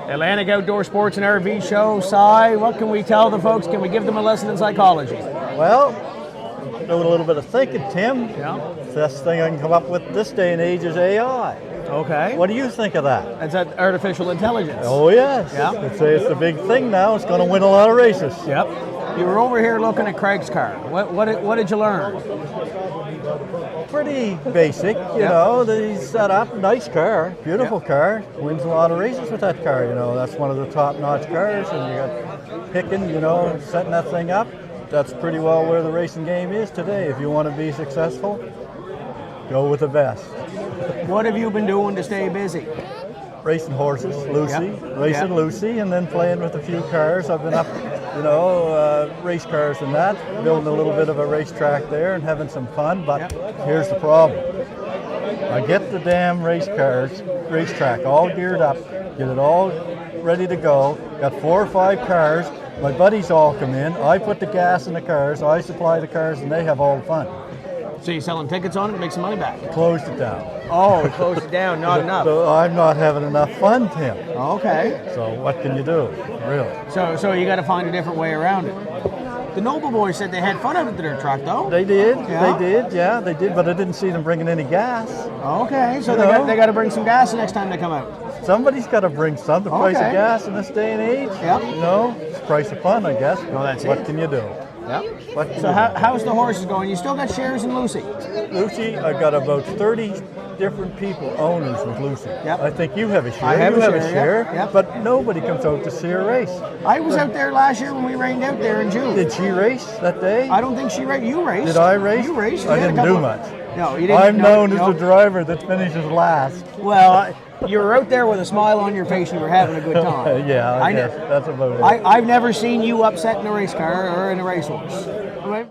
Atlantic Outdoor Sports and RV Show. Si, what can we tell the folks? Can we give them a lesson in psychology? Well, doing a little bit of thinking, Tim. Yeah. The best thing I can come up with this day and age is AI. Okay. What do you think of that? That's that artificial intelligence. Oh, yes. Yeah. I'd say it's the big thing now. It's going to win a lot of races. Yep. You were over here looking at Craig's car. What did you learn? Pretty basic, you know. He's set up, nice car, beautiful car. Wins a lot of races with that car, you know. That's one of the top-notch cars, and you got picking, you know, setting that thing up. That's pretty well where the racing game is today. If you want to be successful, go with the best. What have you been doing to stay busy? Racing horses, Lucy, Yep. Lucy, and then playing with a few cars. I've been up, you know, race cars and that, building a little bit of a racetrack there and having some fun, but here's the problem. I get the damn racetrack all geared up, get it all ready to go, got 4 or 5 cars, my buddies all come in, I put the gas in the cars, I supply the cars, and they have all the fun. So you're selling tickets on it to make some money back? Closed it down. Oh, closed it down, not enough. So I'm not having enough fun, Tim. Okay. So what can you do, really? So you got to find a different way around it. The Noble Boys said they had fun out of their truck, though. They did, Yeah? they did, but I didn't see them bringing any gas. Okay, so You they got to bring some gas the next time they come out. Somebody's got to bring some. The price Okay. of gas in this day and age, Yep. you know, it's the price of fun, I guess. Well, that's what it. can you do? Yep. What can So you how's the horses going? You still got shares in Lucy? do? Lucy, I've got about 30 different people, owners with Lucy. Yep. I think you have a share. I have you a have share, a share, yep. but nobody comes out to see her race. I was out there last year when we rained out there in June. Did she race that day? I don't think she raced. You raced. Did I race? You raced. I You had a didn't do couple much. of- No, you didn't. I'm known no. as the driver that finishes last. Well, you were out there with a smile on your face. You were having a good time. Yeah, I guess know. that's about it. I've never seen you upset in a race car or in a racehorse. Right?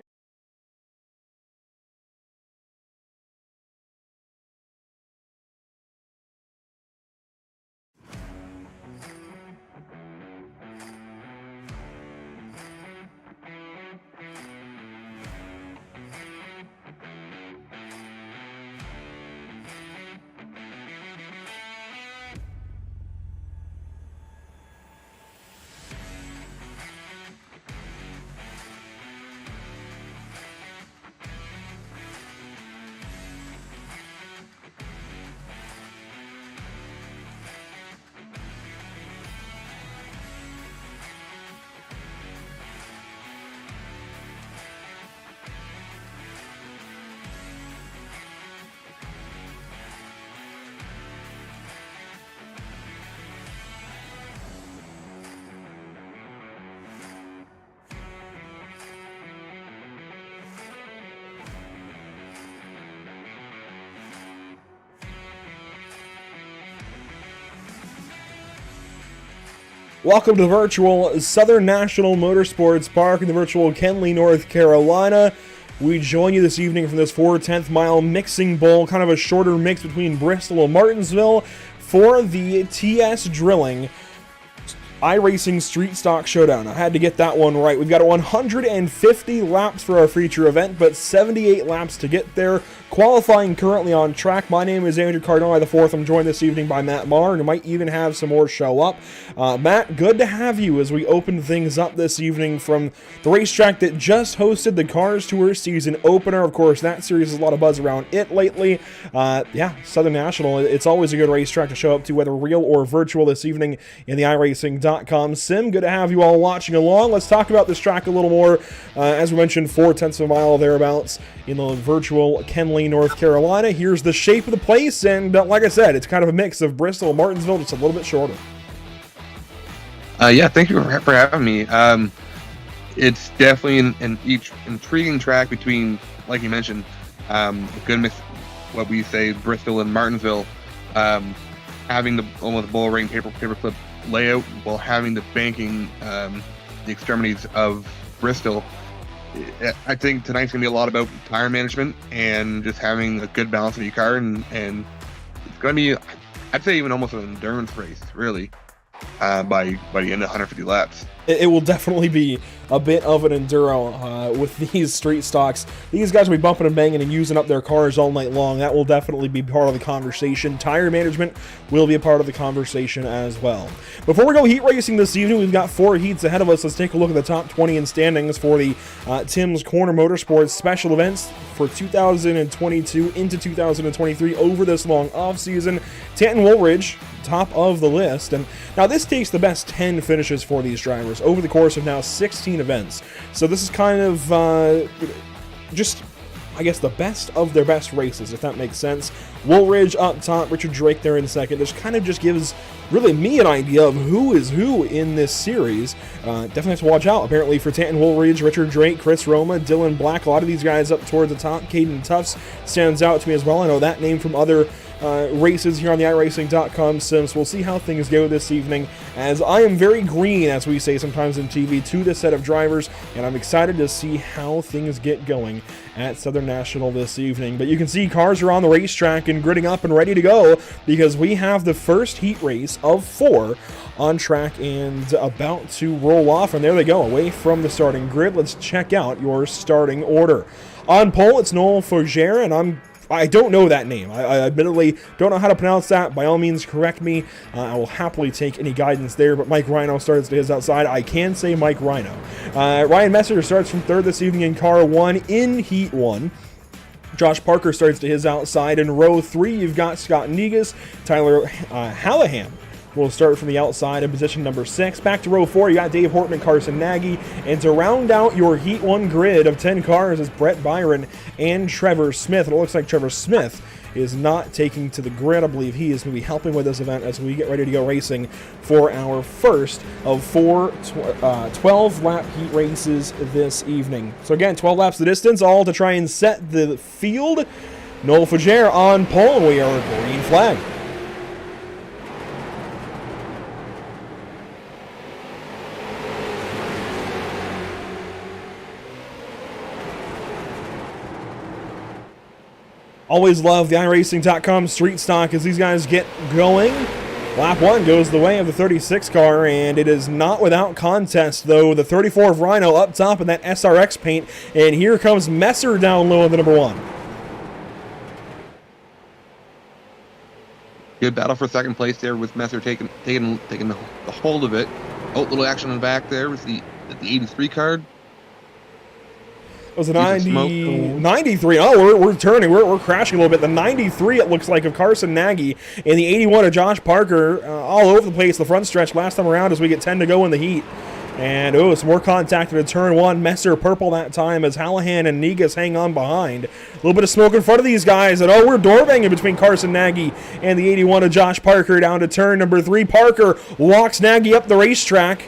Welcome to the virtual Southern National Motorsports Park in the virtual Kenly, North Carolina. We join you this evening from this 4/10 mile mixing bowl, kind of a shorter mix between Bristol and Martinsville for the TS Drilling iRacing Street Stock Showdown. I had to get that one right. We've got 150 laps for our feature event, but 78 laps to get there. Qualifying currently on track. My name is Andrew Cardinale IV. I'm joined this evening by Matt Maher, and we might even have some more show up. Matt, good to have you as we open things up this evening from the racetrack that just hosted the Cars Tour season opener. Of course, that series has a lot of buzz around it lately. Southern National, it's always a good racetrack to show up to, whether real or virtual this evening in the iRacing.com sim. Good to have you all watching along. Let's talk about this track a little more. As we mentioned, 4/10 of a mile thereabouts in the virtual Kenly, North Carolina. Here's the shape of the place, and like I said, it's kind of a mix of Bristol and Martinsville, just a little bit shorter. Thank you for having me. It's definitely an intriguing track between, like you mentioned, a good mix, what we say, Bristol and Martinsville, having the almost bull ring paperclip layout while having the banking, the extremities of Bristol. I think tonight's gonna be a lot about tire management and just having a good balance of your car, and it's gonna be, I'd say, even almost an endurance race, really, by the end of 150 laps. It will definitely be a bit of an enduro with these street stocks. These guys will be bumping and banging and using up their cars all night long. That will definitely be part of the conversation. Tire management will be a part of the conversation as well. Before we go heat racing this evening, we've got 4 heats ahead of us. Let's take a look at the top 20 in standings for the Tim's Corner Motorsports special events for 2022 into 2023 over this long off season. Tanton Woolridge, top of the list, and now this takes the best 10 finishes for these drivers over the course of now 16 events. So this is kind of just, I guess, the best of their best races, if that makes sense. Woolridge up top, Richard Drake there in second. This kind of just gives really me an idea of who is who in this series. Definitely have to watch out, apparently, for Tanton Woolridge, Richard Drake, Chris Roma, Dylan Black. A lot of these guys up towards the top. Caden Tufts stands out to me as well. I know that name from other races here on the iRacing.com sims. We'll see how things go this evening, as I am very green, as we say sometimes in TV, to this set of drivers, and I'm excited to see how things get going at Southern National this evening. But you can see cars are on the racetrack and gridding up and ready to go, because we have the first heat race of 4 on track and about to roll off, and there they go, away from the starting grid. Let's check out your starting order. On pole, it's Noel Fougere, and I don't know that name. I admittedly don't know how to pronounce that. By all means, correct me. I will happily take any guidance there, but Mike Rhino starts to his outside. I can say Mike Rhino. Ryan Messer starts from 3rd this evening in car 1 in heat 1. Josh Parker starts to his outside. In row 3, you've got Scott Negus. Tyler Hallahan will start from the outside in position number 6. Back to row 4, you got Dave Horton and Carson Nagy. And to round out your Heat 1 grid of 10 cars is Brett Byron and Trevor Smith. And it looks like Trevor Smith is not taking to the grid. I believe he is going to be helping with this event as we get ready to go racing for our first of 4 12-lap heat races this evening. So again, 12 laps the distance, all to try and set the field. Noel Fougere on pole, and we are green flag. Always love the iRacing.com street stock as these guys get going. Lap 1 goes the way of the 36 car, and it is not without contest, though. The 34 of Rhino up top in that SRX paint, and here comes Messer down low in the number 1. Good battle for second place there, with Messer taking the hold of it. Oh, little action on the back there with the 83 card. It was a 93. Oh, we're turning. We're crashing a little bit. The 93, it looks like, of Carson Nagy, and the 81 of Josh Parker, all over the place the front stretch last time around as we get 10 to go in the heat. And, some more contact into turn 1. Messer purple that time as Hallahan and Negus hang on behind. A little bit of smoke in front of these guys. And, we're door banging between Carson Nagy and the 81 of Josh Parker down to turn number 3. Parker walks Nagy up the racetrack.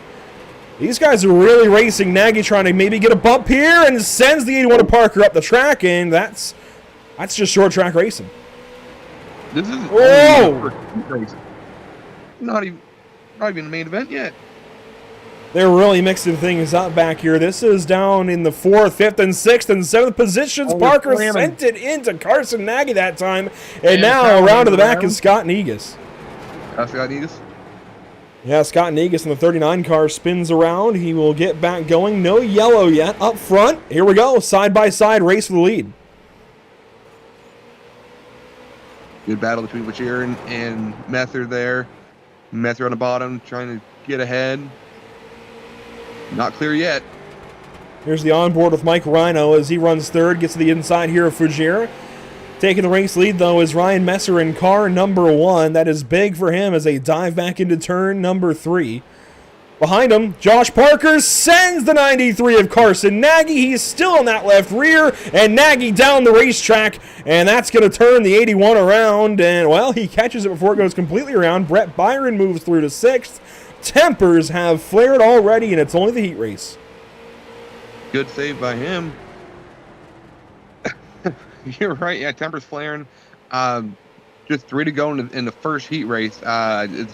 These guys are really racing. Nagy trying to maybe get a bump here and sends the 81 of Parker up the track, and that's just short track racing. This is Whoa! Not even the main event yet. They're really mixing things up back here. This is down in the 4th, 5th, and 6th, and 7th positions. Parker sent it into Carson Nagy that time, and now around to the back is Scott Negus. Scott Negus. Yeah, Scott Negus in the 39 car spins around. He will get back going. No yellow yet. Up front, here we go. Side-by-side race for the lead. Good battle between Fougere and Messer there. Messer on the bottom, trying to get ahead. Not clear yet. Here's the onboard with Mike Rhino as he runs 3rd. Gets to the inside here of Fougere. Taking the race lead, though, is Ryan Messer in car number 1. That is big for him as they dive back into turn number 3. Behind him, Josh Parker sends the 93 of Carson Nagy. He's still in that left rear, and Nagy down the racetrack, and that's going to turn the 81 around, and, well, he catches it before it goes completely around. Brett Byron moves through to 6th. Tempers have flared already, and it's only the heat race. Good save by him. You're right. Yeah, tempers flaring. Just 3 to go in the first heat race. Is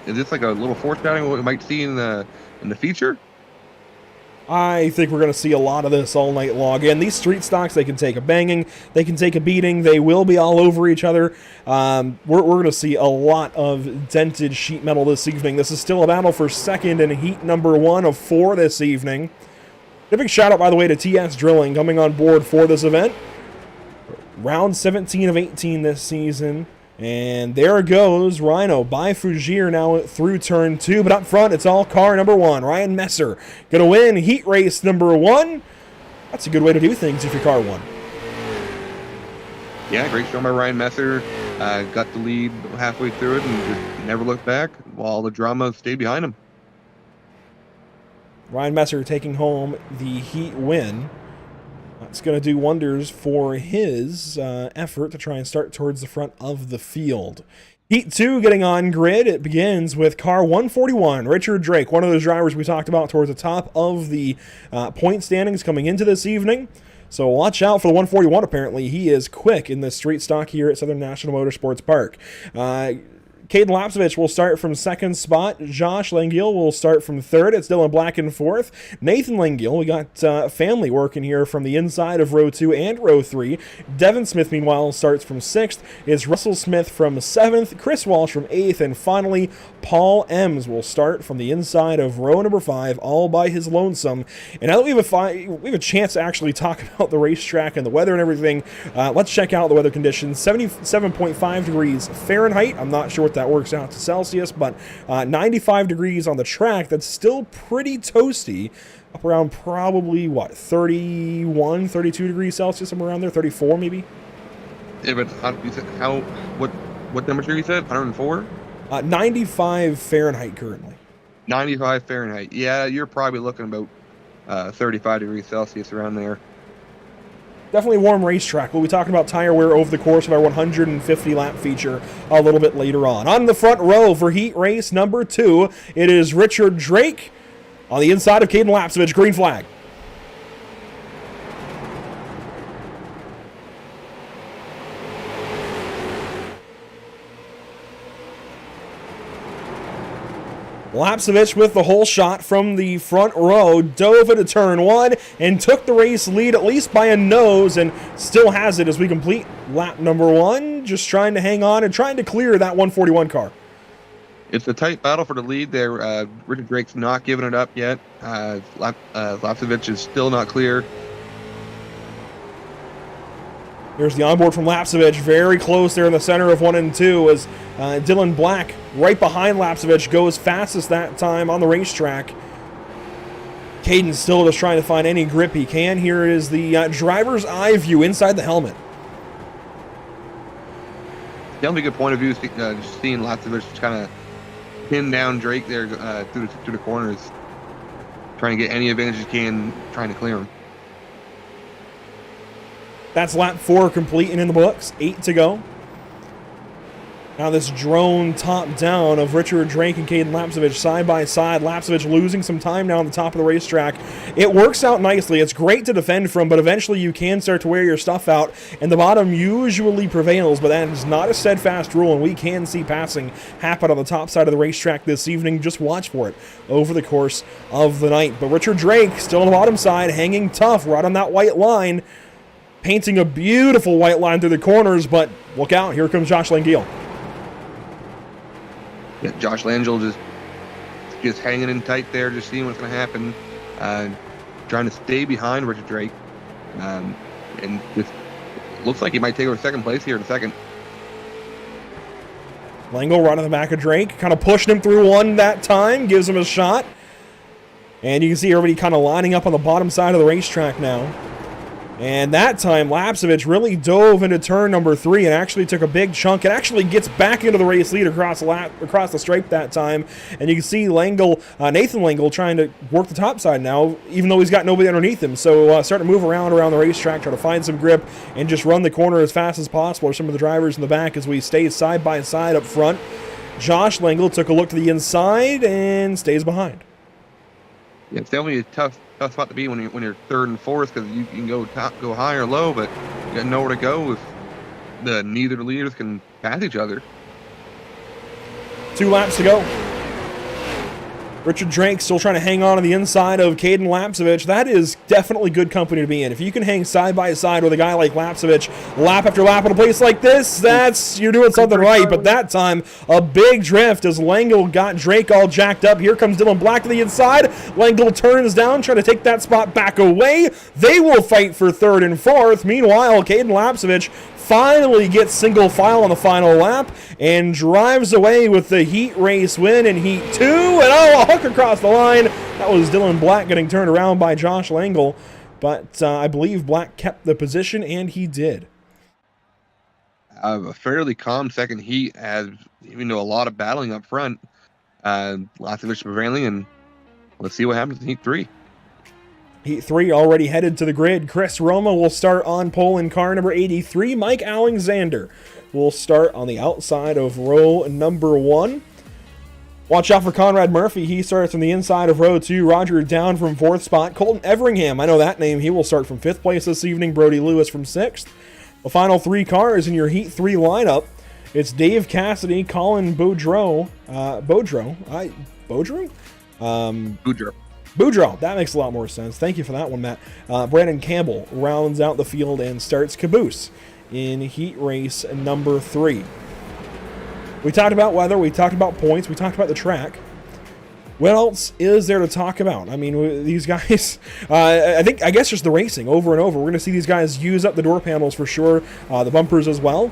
this like a little foreshadowing of what we might see in the feature? I think we're going to see a lot of this all night long. And these street stocks, they can take a banging, they can take a beating, they will be all over each other. We're going to see a lot of dented sheet metal this evening. This is still a battle for second in heat number 1 of 4 this evening. A big shout out, by the way, to TS Drilling coming on board for this event. Round 17 of 18 this season. And there goes Rhino by Fugir now through turn 2. But up front, it's all car number 1. Ryan Messer going to win heat race number 1. That's a good way to do things if your car won. Yeah, great show by Ryan Messer. Got the lead halfway through it and just never looked back while the drama stayed behind him. Ryan Messer taking home the heat win. That's going to do wonders for his effort to try and start towards the front of the field. Heat 2 getting on grid. It begins with car 141, Richard Drake, one of those drivers we talked about towards the top of the point standings coming into this evening. So watch out for the 141, apparently. He is quick in the street stock here at Southern National Motorsports Park. Caden Lapsevich will start from second spot. Josh Lengiel will start from third. It's Dylan Black in fourth. Nathan Lengiel, we got family working here from the inside of row 2 and row 3. Devin Smith, meanwhile, starts from sixth. It's Russell Smith from seventh. Chris Walsh from eighth. And finally, Paul Ems will start from the inside of row number 5, all by his lonesome. And now that we have a chance to actually talk about the racetrack and the weather and everything, let's check out the weather conditions. 77.5 degrees Fahrenheit. I'm not sure what that works out to Celsius, but 95 degrees on the track. That's still pretty toasty. Up around probably, 31, 32 degrees Celsius, somewhere around there, 34 maybe? Yeah, but what temperature you said? 104? 95 Fahrenheit currently. 95 Fahrenheit. Yeah, you're probably looking about 35 degrees Celsius around there. Definitely a warm racetrack. We'll be talking about tire wear over the course of our 150 lap feature a little bit later on. On the front row for heat race number 2, it is Richard Drake on the inside of Caden Lapsevich. Green flag. Lapsevich with the whole shot from the front row, dove into turn 1 and took the race lead at least by a nose, and still has it as we complete lap number 1, just trying to hang on and trying to clear that 141 car. It's a tight battle for the lead there. Richard Drake's not giving it up yet. Lapsevich is still not clear. Here's the onboard from Lapsevich, very close there in the center of 1 and 2 as Dylan Black, right behind Lapsevich, goes fastest that time on the racetrack. Caden's still just trying to find any grip he can. Here is the driver's eye view inside the helmet. Definitely a good point of view, just seeing Lapsevich just kind of pin down Drake there through the corners, trying to get any advantage he can, trying to clear him. That's lap 4 complete and in the books. 8 to go. Now this drone top down of Richard Drake and Caden Lapsevich side by side. Lapsevich losing some time now on the top of the racetrack. It works out nicely. It's great to defend from, but eventually you can start to wear your stuff out, and the bottom usually prevails, but that is not a steadfast rule, and we can see passing happen on the top side of the racetrack this evening. Just watch for it over the course of the night. But Richard Drake still on the bottom side, hanging tough right on that white line, painting a beautiful white line through the corners, but look out, here comes Josh Lengiel. Yeah, Josh Lengiel just hanging in tight there, just seeing what's going to happen, trying to stay behind Richard Drake, and just looks like he might take over second place here in a second. Lengiel right on the back of Drake, kind of pushing him through 1 that time, gives him a shot, and you can see everybody kind of lining up on the bottom side of the racetrack now. And that time, Lapsevich really dove into turn number 3 and actually took a big chunk. It actually gets back into the race lead across the stripe that time. And you can see Nathan Lengiel trying to work the top side now, even though he's got nobody underneath him. So starting to move around the racetrack, try to find some grip and just run the corner as fast as possible. Or some of the drivers in the back as we stay side by side up front. Josh Lengiel took a look to the inside and stays behind. Yeah, it's definitely a tough spot to be when you're third and fourth, because you can go high or low, but you got nowhere to go if neither leaders can pass each other. 2 laps to go. Richard Drake still trying to hang on to the inside of Caden Lapsevich. That is definitely good company to be in. If you can hang side by side with a guy like Lapsevich, lap after lap at a place like this, you're doing something right. But that time, a big drift as Langle got Drake all jacked up. Here comes Dylan Black to the inside. Langle turns down, trying to take that spot back away. They will fight for third and fourth. Meanwhile, Caden Lapsevich finally gets single file on the final lap and drives away with the heat race win in heat 2. And a hook across the line. That was Dylan Black getting turned around by Josh Langle. But I believe Black kept the position, and he did. A fairly calm second heat, as even though a lot of battling up front. Lots of prevailing, and let's see what happens in heat 3. Heat 3 already headed to the grid. Chris Roma will start on pole in car number 83. Mike Alexander will start on the outside of row number 1. Watch out for Conrad Murphy. He starts on the inside of row 2. Roger Down from 4th spot. Colton Everingham, I know that name. He will start from 5th place this evening. Brody Lewis from 6th. The final 3 cars in your heat 3 lineup. It's Dave Cassidy, Colin Boudreau. Boudreau, that makes a lot more sense. Thank you for that one, Matt. Brandon Campbell rounds out the field and starts caboose in heat race number 3. We talked about weather, we talked about points, we talked about the track. What else is there to talk about? I mean, these guys, I guess just the racing over and over. We're going to see these guys use up the door panels for sure, the bumpers as well.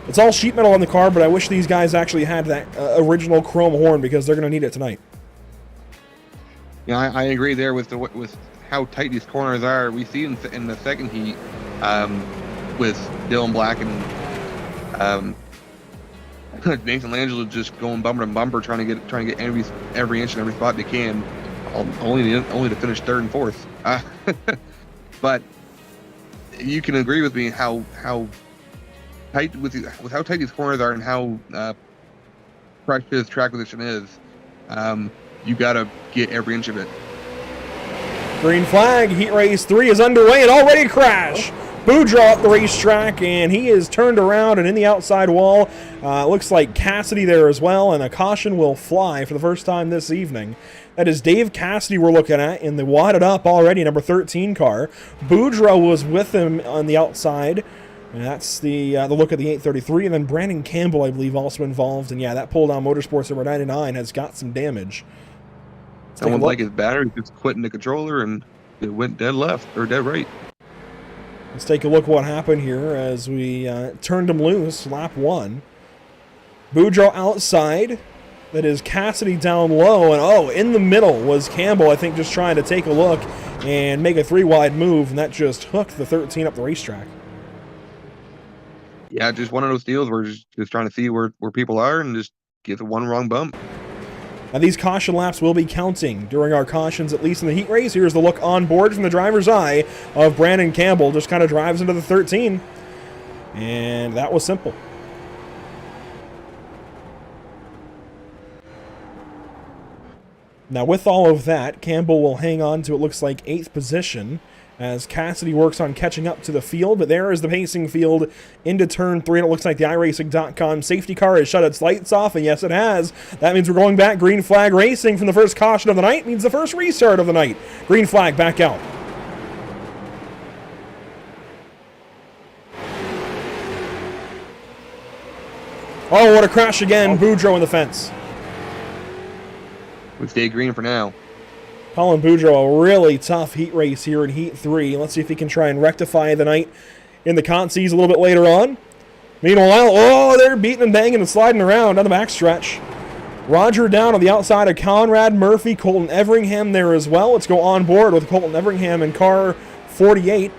It's all sheet metal on the car, but I wish these guys actually had that original chrome horn because they're going to need it tonight. Yeah, I agree there with how tight these corners are. We see in the second heat with Dylan Black and Nathan Langelo just going bumper to bumper, trying to get every inch and every spot they can, only to finish 3rd and 4th. But you can agree with me how tight with how tight these corners are and how precious track position is. You gotta get every inch of it. Green flag, heat race 3 is underway and already crash. Boudreau at the racetrack, and he is turned around and in the outside wall. Looks like Cassidy there as well, and a caution will fly for the first time this evening. That is Dave Cassidy we're looking at in the wadded up already number 13 car. Boudreau was with him on the outside. And that's the look at the 833, and then Brandon Campbell, I believe, also involved. And yeah, that pull down Motorsports number 99 has got some damage. Someone like his battery just quitting the controller and it went dead left or dead right. Let's take a look at what happened here as we turned him loose, lap 1. Boudreau outside. That is Cassidy down low, and in the middle was Campbell, I think, just trying to take a look and make a 3-wide move, and that just hooked the 13 up the racetrack. Yeah, just one of those deals where just trying to see where people are and just get the one wrong bump. Now these caution laps will be counting during our cautions, at least in the heat race. Here's the look on board from the driver's eye of Brandon Campbell. Just kind of drives into the 13. And that was simple. Now with all of that, Campbell will hang on to, it looks like, 8th position as Cassidy works on catching up to the field. But there is the pacing field into turn 3, and it looks like the iRacing.com safety car has shut its lights off, and yes, it has. That means we're going back green flag racing from the first caution of the night. Means the first restart of the night. Green flag back out. Oh, what a crash again. Boudreau in the fence. We stay green for now. Colin Boudreau, a really tough heat race here in heat 3. Let's see if he can try and rectify the night in the consies a little bit later on. Meanwhile, they're beating and banging and sliding around down the backstretch. Roger down on the outside of Conrad Murphy. Colton Everingham there as well. Let's go on board with Colton Everingham in car 48.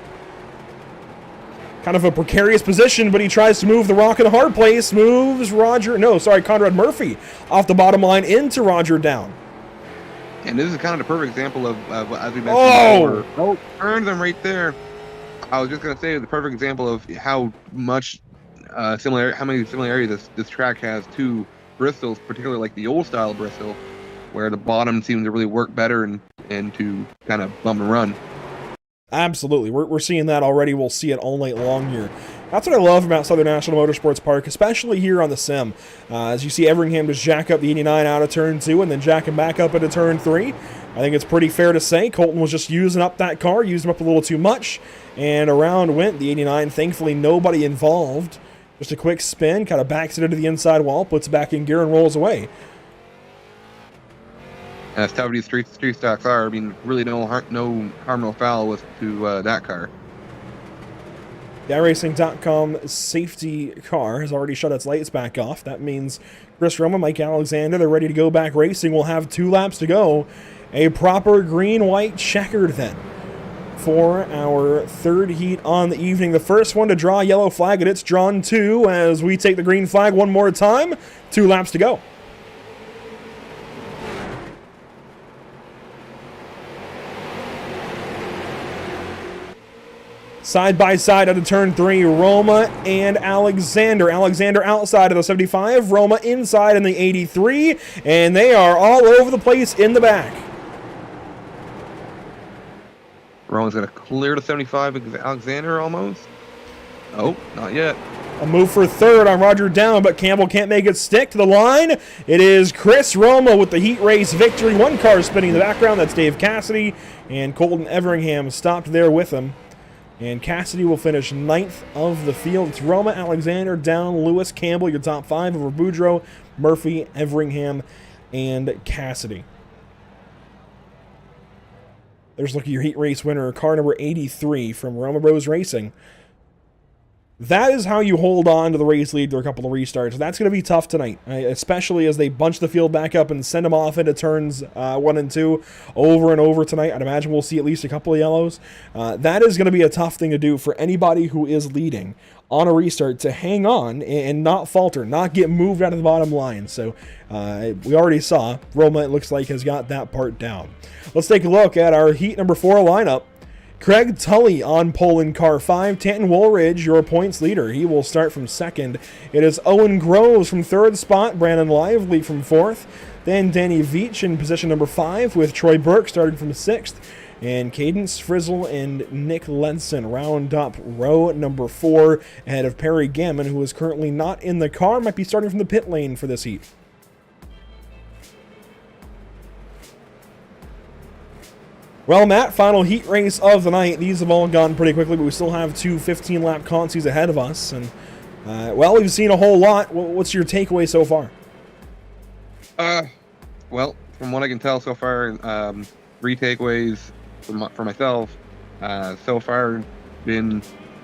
Kind of a precarious position, but he tries to move the rock in a hard place. Moves Conrad Murphy off the bottom line into Roger down. And this is kind of the perfect example of as we mentioned before. Turn them right there. I was just going to say the perfect example of how much how many similarities this track has to Bristol's, particularly like the old style Bristol, where the bottom seems to really work better and to kind of bump and run. Absolutely. We're seeing that already. We'll see it all night long here That's what I love about Southern National Motorsports Park, especially here on the sim. As you see Everingham just jack up the 89 out of turn 2 and then jack him back up into turn 3. I think it's pretty fair to say Colton was just using up that car, used him up a little too much, and around went the 89. Thankfully, nobody involved. Just a quick spin, kind of backs it into the inside wall, puts it back in gear, and rolls away. As tough as these street stocks are, I mean, really no harm, no foul with to that car. The iRacing.com safety car has already shut its lights back off. That means Chris Roma, Mike Alexander, they're ready to go back racing. We'll have 2 laps to go. A proper green-white checkered then for our third heat on the evening. The first one to draw a yellow flag, and it's drawn 2 as we take the green flag one more time. 2 laps to go. Side by side out of turn 3, Roma and Alexander. Alexander outside of the 75, Roma inside in the 83, and they are all over the place in the back. Roma's going to clear the 75 with Alexander almost. Oh, not yet. A move for third on Roger Down, but Campbell can't make it stick to the line. It is Chris Roma with the heat race victory. 1 car spinning in the background. That's Dave Cassidy, and Colton Everingham stopped there with him. And Cassidy will finish 9th of the field. It's Roma, Alexander, Down, Lewis, Campbell, your top 5 over Boudreaux, Murphy, Everingham, and Cassidy. There's looking at your heat race winner, car number 83 from Roma Bros Racing. That is how you hold on to the race lead through a couple of restarts. That's going to be tough tonight, especially as they bunch the field back up and send them off into turns 1 and 2 over and over tonight. I'd imagine we'll see at least a couple of yellows. That is going to be a tough thing to do for anybody who is leading on a restart, to hang on and not falter, not get moved out of the bottom line. So we already saw Roma, it looks like, has got that part down. Let's take a look at our heat number 4 lineup. Craig Tully on pole in car 5. Tanton Woolridge, your points leader. He will start from 2nd. It is Owen Groves from 3rd spot. Brandon Lively from 4th. Then Danny Veach in position number 5 with Troy Burke starting from 6th. And Cadence Frizzle and Nick Lenson round up row number 4 ahead of Perry Gammon, who is currently not in the car. Might be starting from the pit lane for this heat. Well, Matt, final heat race of the night. These have all gone pretty quickly, but we still have 2 15-lap consies ahead of us. And, well, we've seen a whole lot. What's your takeaway so far? Well, from what I can tell so far, 3 takeaways for myself. So far, been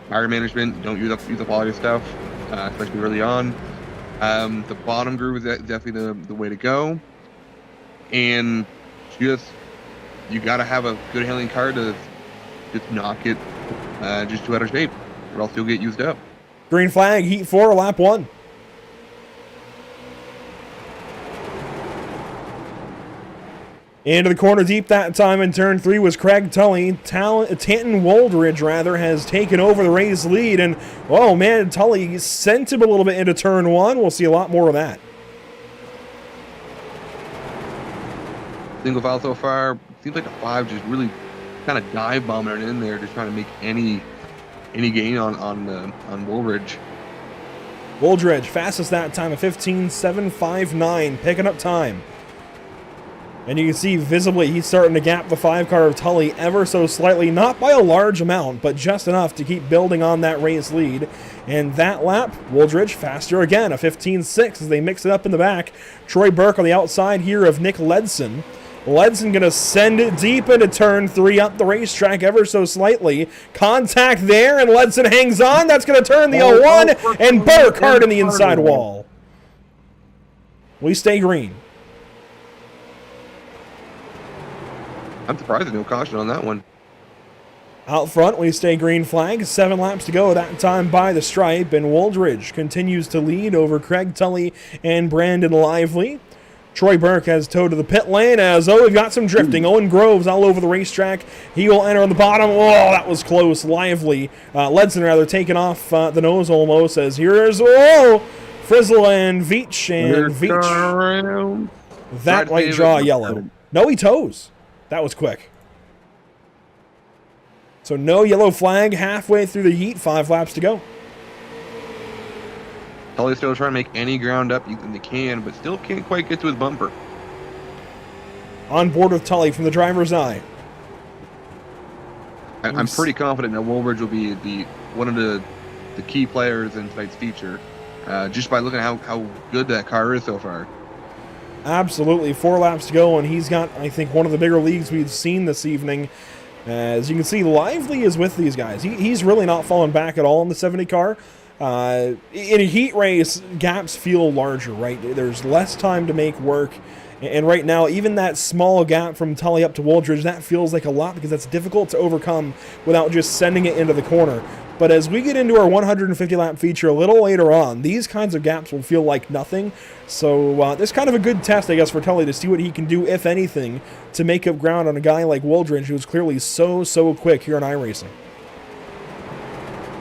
tire management. Don't use up all your stuff, especially early on. The bottom groove is definitely the way to go. And just... you got to have a good handling car to just not get just too out of shape, or else you'll get used up. Green flag, heat 4, lap 1. Into the corner deep that time in turn 3 was Craig Tully. Tanton Woldridge, rather, has taken over the race lead. And, oh man, Tully sent him a little bit into turn 1. We'll see a lot more of that. Single file so far. Seems like the 5 just really kind of dive bombing it in there, just trying to make any gain on Woolridge. Woldridge, fastest that time, a 15.759, picking up time. And you can see visibly he's starting to gap the 5 car of Tully ever so slightly, not by a large amount, but just enough to keep building on that race lead. And that lap, Woldridge faster again, a 15.6 as they mix it up in the back. Troy Burke on the outside here of Nick Ledson. Ledson going to send it deep into turn 3 up the racetrack ever so slightly. Contact there, and Ledson hangs on. That's going to turn the 0-1, and Burke hard in the inside wall. We stay green. I'm surprised there's no caution on that one. Out front, we stay green flag. 7 laps to go, that time by the stripe, and Woldridge continues to lead over Craig Tully and Brandon Lively. Troy Burke has towed to the pit lane as, we've got some drifting. Owen Groves all over the racetrack. He will enter on the bottom. Oh, that was close. Lively. Ledson, rather, taking off the nose almost as here's, Frizzle and Veach. And Veach. That might draw yellow. No, he tows. That was quick. So no yellow flag halfway through the heat. 5 laps to go. Tully's still trying to make any ground up they can, but still can't quite get to his bumper. On board with Tully from the driver's eye. I'm pretty confident that Woolridge will be one of the key players in tonight's feature, just by looking at how good that car is so far. Absolutely. 4 laps to go, and he's got, I think, one of the bigger leads we've seen this evening. As you can see, Lively is with these guys. He's really not falling back at all in the 70 car. In a heat race, gaps feel larger, right? There's less time to make work. And right now, even that small gap from Tully up to Woolridge, that feels like a lot because that's difficult to overcome without just sending it into the corner. But as we get into our 150-lap feature a little later on, these kinds of gaps will feel like nothing. So this is kind of a good test, I guess, for Tully to see what he can do, if anything, to make up ground on a guy like Woolridge, who's clearly so quick here in iRacing.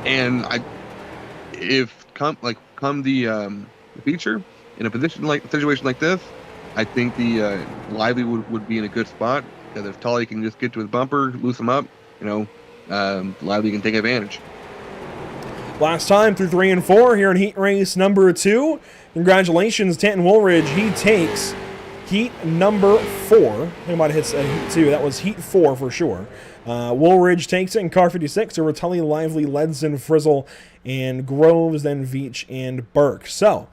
And come the feature in a situation like this, I think the Lively would be in a good spot, because if Tully can just get to his bumper, loose him up, Lively can take advantage. Last time through 3 and 4 here in heat race number 2. Congratulations, Tanton Woolridge. He takes heat number 4. He might have hit heat 2. That was heat 4 for sure. Woolridge takes it in car 56 over Tully, Lively, Ledson, Frizzle, and Groves, then Veach and Burke. So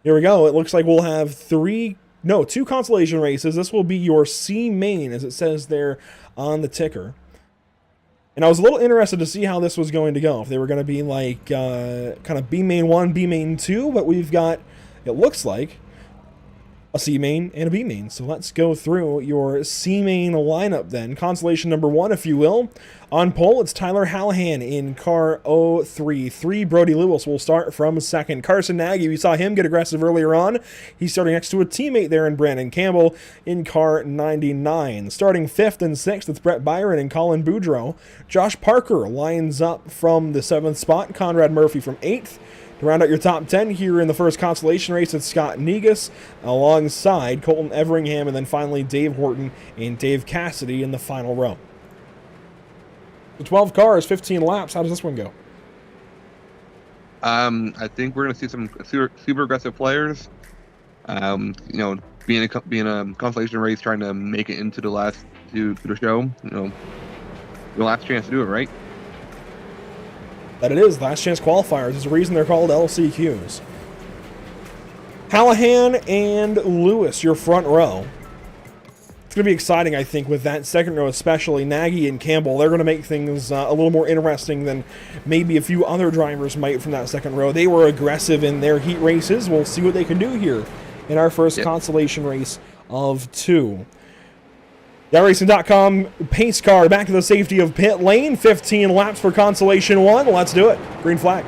here we go. It looks like we'll have 2 consolation races. This will be your C main, as it says there on the ticker. And I was a little interested to see how this was going to go. If they were going to be like kind of B main 1, B main 2, but we've got, it looks like, a C main and a B main. So let's go through your C main lineup then. Consolation number 1, if you will. On pole, it's Tyler Hallahan in car 033. Brody Lewis will start from second. Carson Nagy, we saw him get aggressive earlier on. He's starting next to a teammate there in Brandon Campbell in car 99. Starting 5th and 6th, it's Brett Byron and Colin Boudreau. Josh Parker lines up from the 7th spot. Conrad Murphy from 8th. To round out your top 10 here in the first consolation race, it's Scott Negus alongside Colton Everingham, and then finally Dave Horton and Dave Cassidy in the final row. The 12 cars, 15 laps. How does this one go? I think we're going to see some super aggressive players. Being a consolation race, trying to make it into the last to the show. Your last chance to do it, right? That it is. Last chance qualifiers. There's a reason they're called LCQs. Hallahan and Lewis, your front row. It's going to be exciting, I think, with that second row, especially Nagy and Campbell. They're going to make things a little more interesting than maybe a few other drivers might from that second row. They were aggressive in their heat races. We'll see what they can do here in our first consolation race of 2. iRacing.com pace car back to the safety of pit lane. 15 laps for consolation 1. Let's do it. Green flag.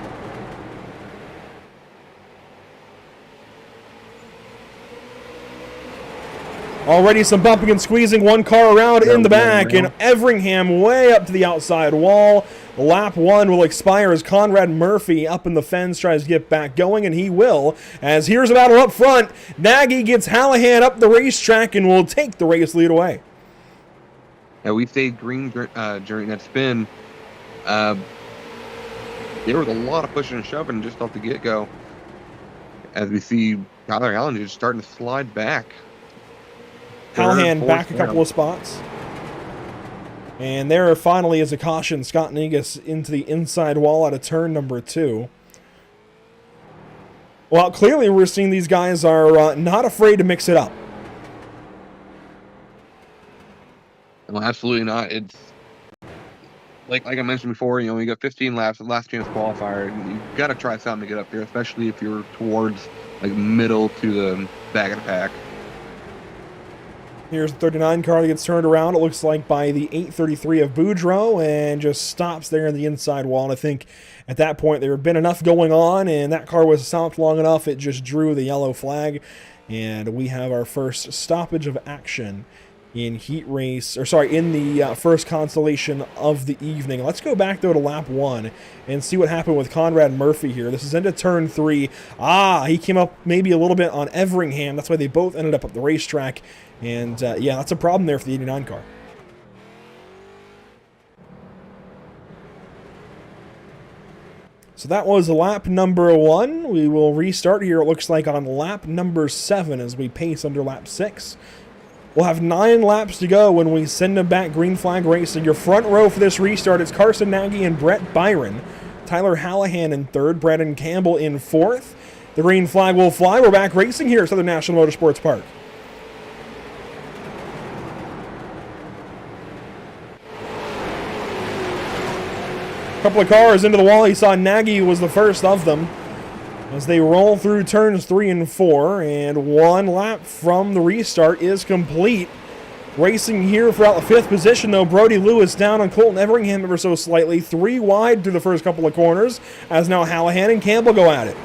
Already some bumping and squeezing. One car around in the back, and Everingham way up to the outside wall. Lap 1 will expire as Conrad Murphy up in the fence tries to get back going, and he will, as here's a battle up front. Nagy gets Hallahan up the racetrack and will take the race lead away. Yeah, we stayed green during that spin. There was a lot of pushing and shoving just off the get-go. As we see Tyler Hallahan just starting to slide back. Hallahan back a couple of spots. And there finally is a caution. Scott Negus into the inside wall out of turn number 2. Well, clearly we're seeing these guys are not afraid to mix it up. No, absolutely not. It's like I mentioned before, you got 15 laps, the last chance qualifier, and you got to try something to get up there, especially if you're towards middle to the back of the pack. Here's the 39 car that gets turned around, it looks like, by the 833 of Boudreau, and just stops there in the inside wall. And I think at that point there had been enough going on, and that car was stopped long enough, it just drew the yellow flag. And we have our first stoppage of action in in the first consolation of the evening. Let's go back, though, to lap 1 and see what happened with Conrad Murphy here. This is into turn 3. He came up maybe a little bit on Everingham. That's why they both ended up the racetrack. And, yeah, that's a problem there for the 89 car. So that was lap number 1. We will restart here, it looks like, on lap number 7 as we pace under lap 6. We'll have 9 laps to go when we send them back. Green flag racing. Your front row for this restart, it's Carson Nagy and Brett Byron. Tyler Hallahan in 3rd, Brandon Campbell in 4th. The green flag will fly. We're back racing here at Southern National Motorsports Park. Couple of cars into the wall. You saw Nagy was the first of them as they roll through turns 3 and 4, and 1 lap from the restart is complete. Racing here throughout the 5th position, though, Brody Lewis down on Colton Everingham ever so slightly. 3 wide through the first couple of corners as now Hallahan and Campbell go at it.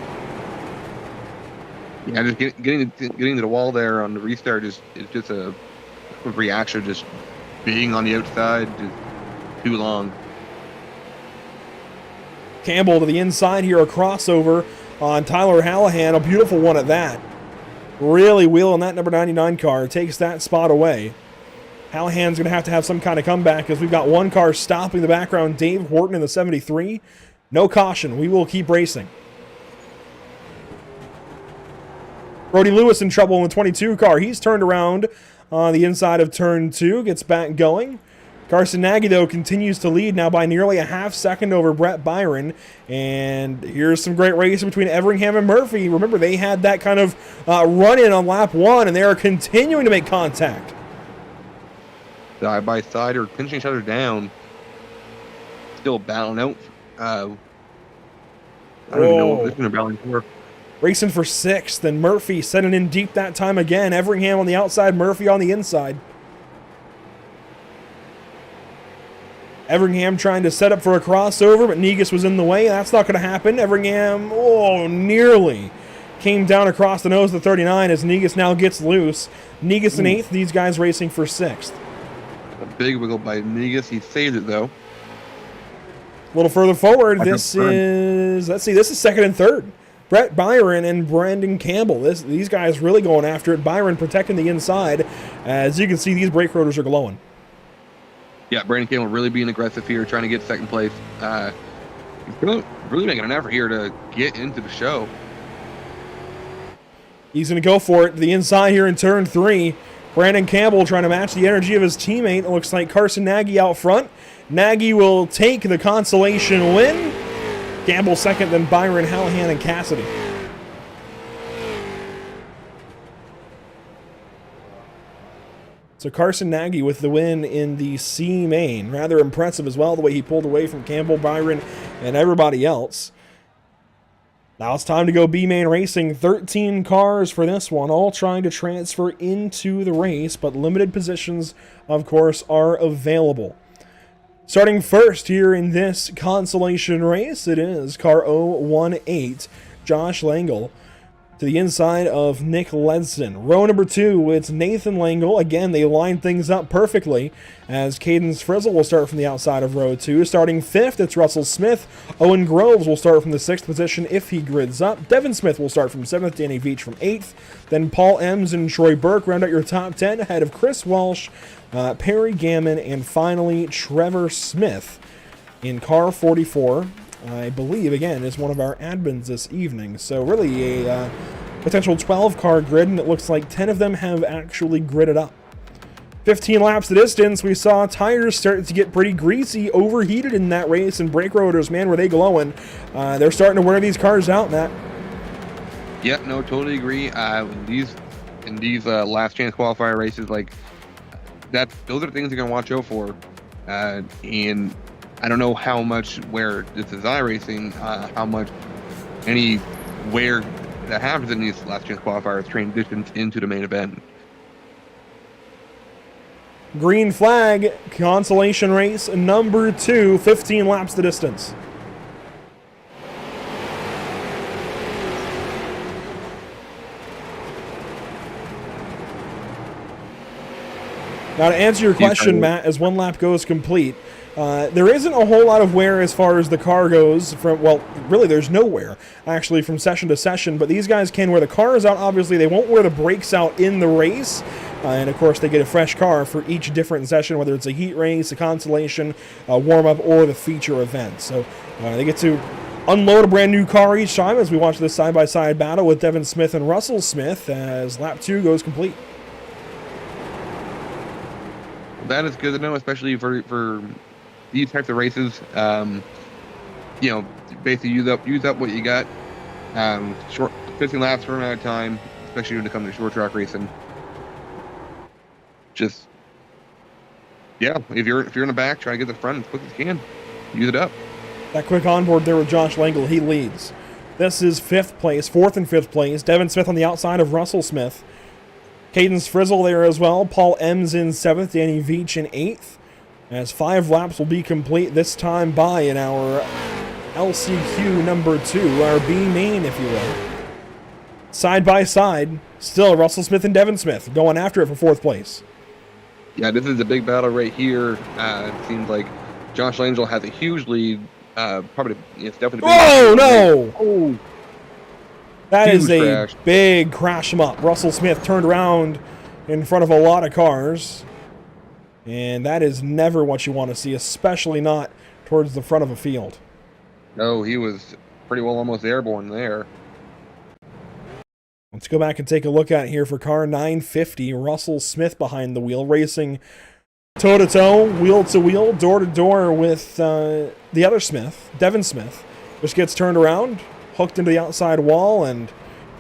Yeah, just getting to the wall there on the restart is just a reaction, just being on the outside just too long. Campbell to the inside here, a crossover on Tyler Hallahan, a beautiful one at that. Really wheeling that number 99 car, takes that spot away. Hallahan's going to have some kind of comeback as we've got 1 car stopping the background, Dave Horton in the 73. No caution, we will keep racing. Brody Lewis in trouble in the 22 car. He's turned around on the inside of turn 2, gets back going. Carson Nagy, though, continues to lead now by nearly a half second over Brett Byron. And here's some great racing between Everingham and Murphy. Remember, they had that kind of run-in on lap 1, and they are continuing to make contact. Side by side or pinching each other down. Still battling out. I don't even know what this is going to battle for. Racing for 6th, and Murphy sending in deep that time again. Everingham on the outside, Murphy on the inside. Everingham trying to set up for a crossover, but Negus was in the way. That's not going to happen. Everingham, nearly came down across the nose of the 39 as Negus now gets loose. Negus in 8th, these guys racing for 6th. A big wiggle by Negus. He saved it, though. A little further forward, this is 2nd and 3rd. Brett Byron and Brandon Campbell. These guys really going after it. Byron protecting the inside. As you can see, these brake rotors are glowing. Yeah, Brandon Campbell really being aggressive here, trying to get 2nd place. He's really making an effort here to get into the show. He's going to go for it to the inside here in turn 3. Brandon Campbell trying to match the energy of his teammate. It looks like Carson Nagy out front. Nagy will take the consolation win. Campbell 2nd, then Byron, Hallahan, and Cassidy. So Carson Nagy with the win in the C main. Rather impressive as well, the way he pulled away from Campbell, Byron, and everybody else. Now it's time to go B main racing. 13 cars for this one, all trying to transfer into the race, but limited positions, of course, are available. Starting first here in this consolation race, it is car 018, Josh Langle, to the inside of Nick Ledson. Row number 2, it's Nathan Langle. Again, they line things up perfectly as Cadence Frizzle will start from the outside of row 2. Starting 5th, it's Russell Smith. Owen Groves will start from the 6th position if he grids up. Devin Smith will start from 7th, Danny Veach from 8th. Then Paul Ems and Troy Burke round out your top 10 ahead of Chris Walsh, Perry Gammon, and finally Trevor Smith in car 44. I believe, again, is one of our admins this evening. So really a potential 12-car grid, and it looks like 10 of them have actually gridded up. 15 laps the distance, we saw tires start to get pretty greasy, overheated in that race, and brake rotors, man, were they glowing. They're starting to wear these cars out, Matt. Yeah, no, totally agree. In these last chance qualifier races, like those are the things you're gonna watch out for. And I don't know how much where this is iRacing, how much any wear that happens in these last chance qualifiers transitions into the main event. Green flag, consolation race number 2, 15 laps the distance. Now to answer your question, Matt, as one lap goes complete, there isn't a whole lot of wear as far as the car goes. Really there's no wear, actually, from session to session, but these guys can wear the cars out. Obviously, they won't wear the brakes out in the race, and of course they get a fresh car for each different session, whether it's a heat race, a consolation, a warm-up, or the feature event. So they get to unload a brand new car each time as we watch this side-by-side battle with Devin Smith and Russell Smith as lap 2 goes complete. That is good to know, especially for these types of races. You know, basically use up what you got. Short 15 laps for amount of time, especially when it comes to short track racing. Just if you're in the back, try to get the front as quick as you can. Use it up. That quick onboard there with Josh Langle, he leads. This is 5th place, 4th and 5th place. Devin Smith on the outside of Russell Smith. Cadence Frizzle there as well. Paul Ems in 7th, Danny Veach in 8th. As 5 laps will be complete this time by in our LCQ number 2, our B main, if you will. Side by side, still Russell Smith and Devin Smith going after it for 4th place. Yeah, this is a big battle right here. It seems like Josh Langell has a huge lead. Probably, it's definitely. Oh no! Oh, that huge is a crash. big crash 'em up. Russell Smith turned around in front of a lot of cars, and that is never what you want to see, especially not towards the front of a field. No, he was pretty well almost airborne there. Let's go back and take a look at it here for car 950. Russell Smith behind the wheel, racing toe-to-toe, wheel-to-wheel, door-to-door with the other Smith, Devin Smith. Just gets turned around, hooked into the outside wall, and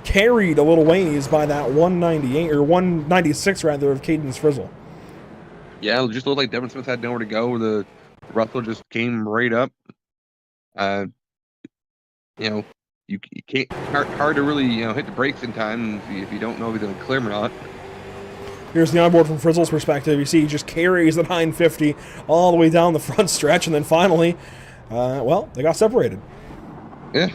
carried a little ways by that 198, or 196 rather, of Cadence Frizzle. Yeah, it just looked like Devin Smith had nowhere to go. The Russell just came right up. You know, you can't, hard to really, hit the brakes in time if you don't know if he's going to clear him or not. Here's the onboard from Frizzle's perspective. You see he just carries the 950 all the way down the front stretch, and then finally, they got separated. Yeah.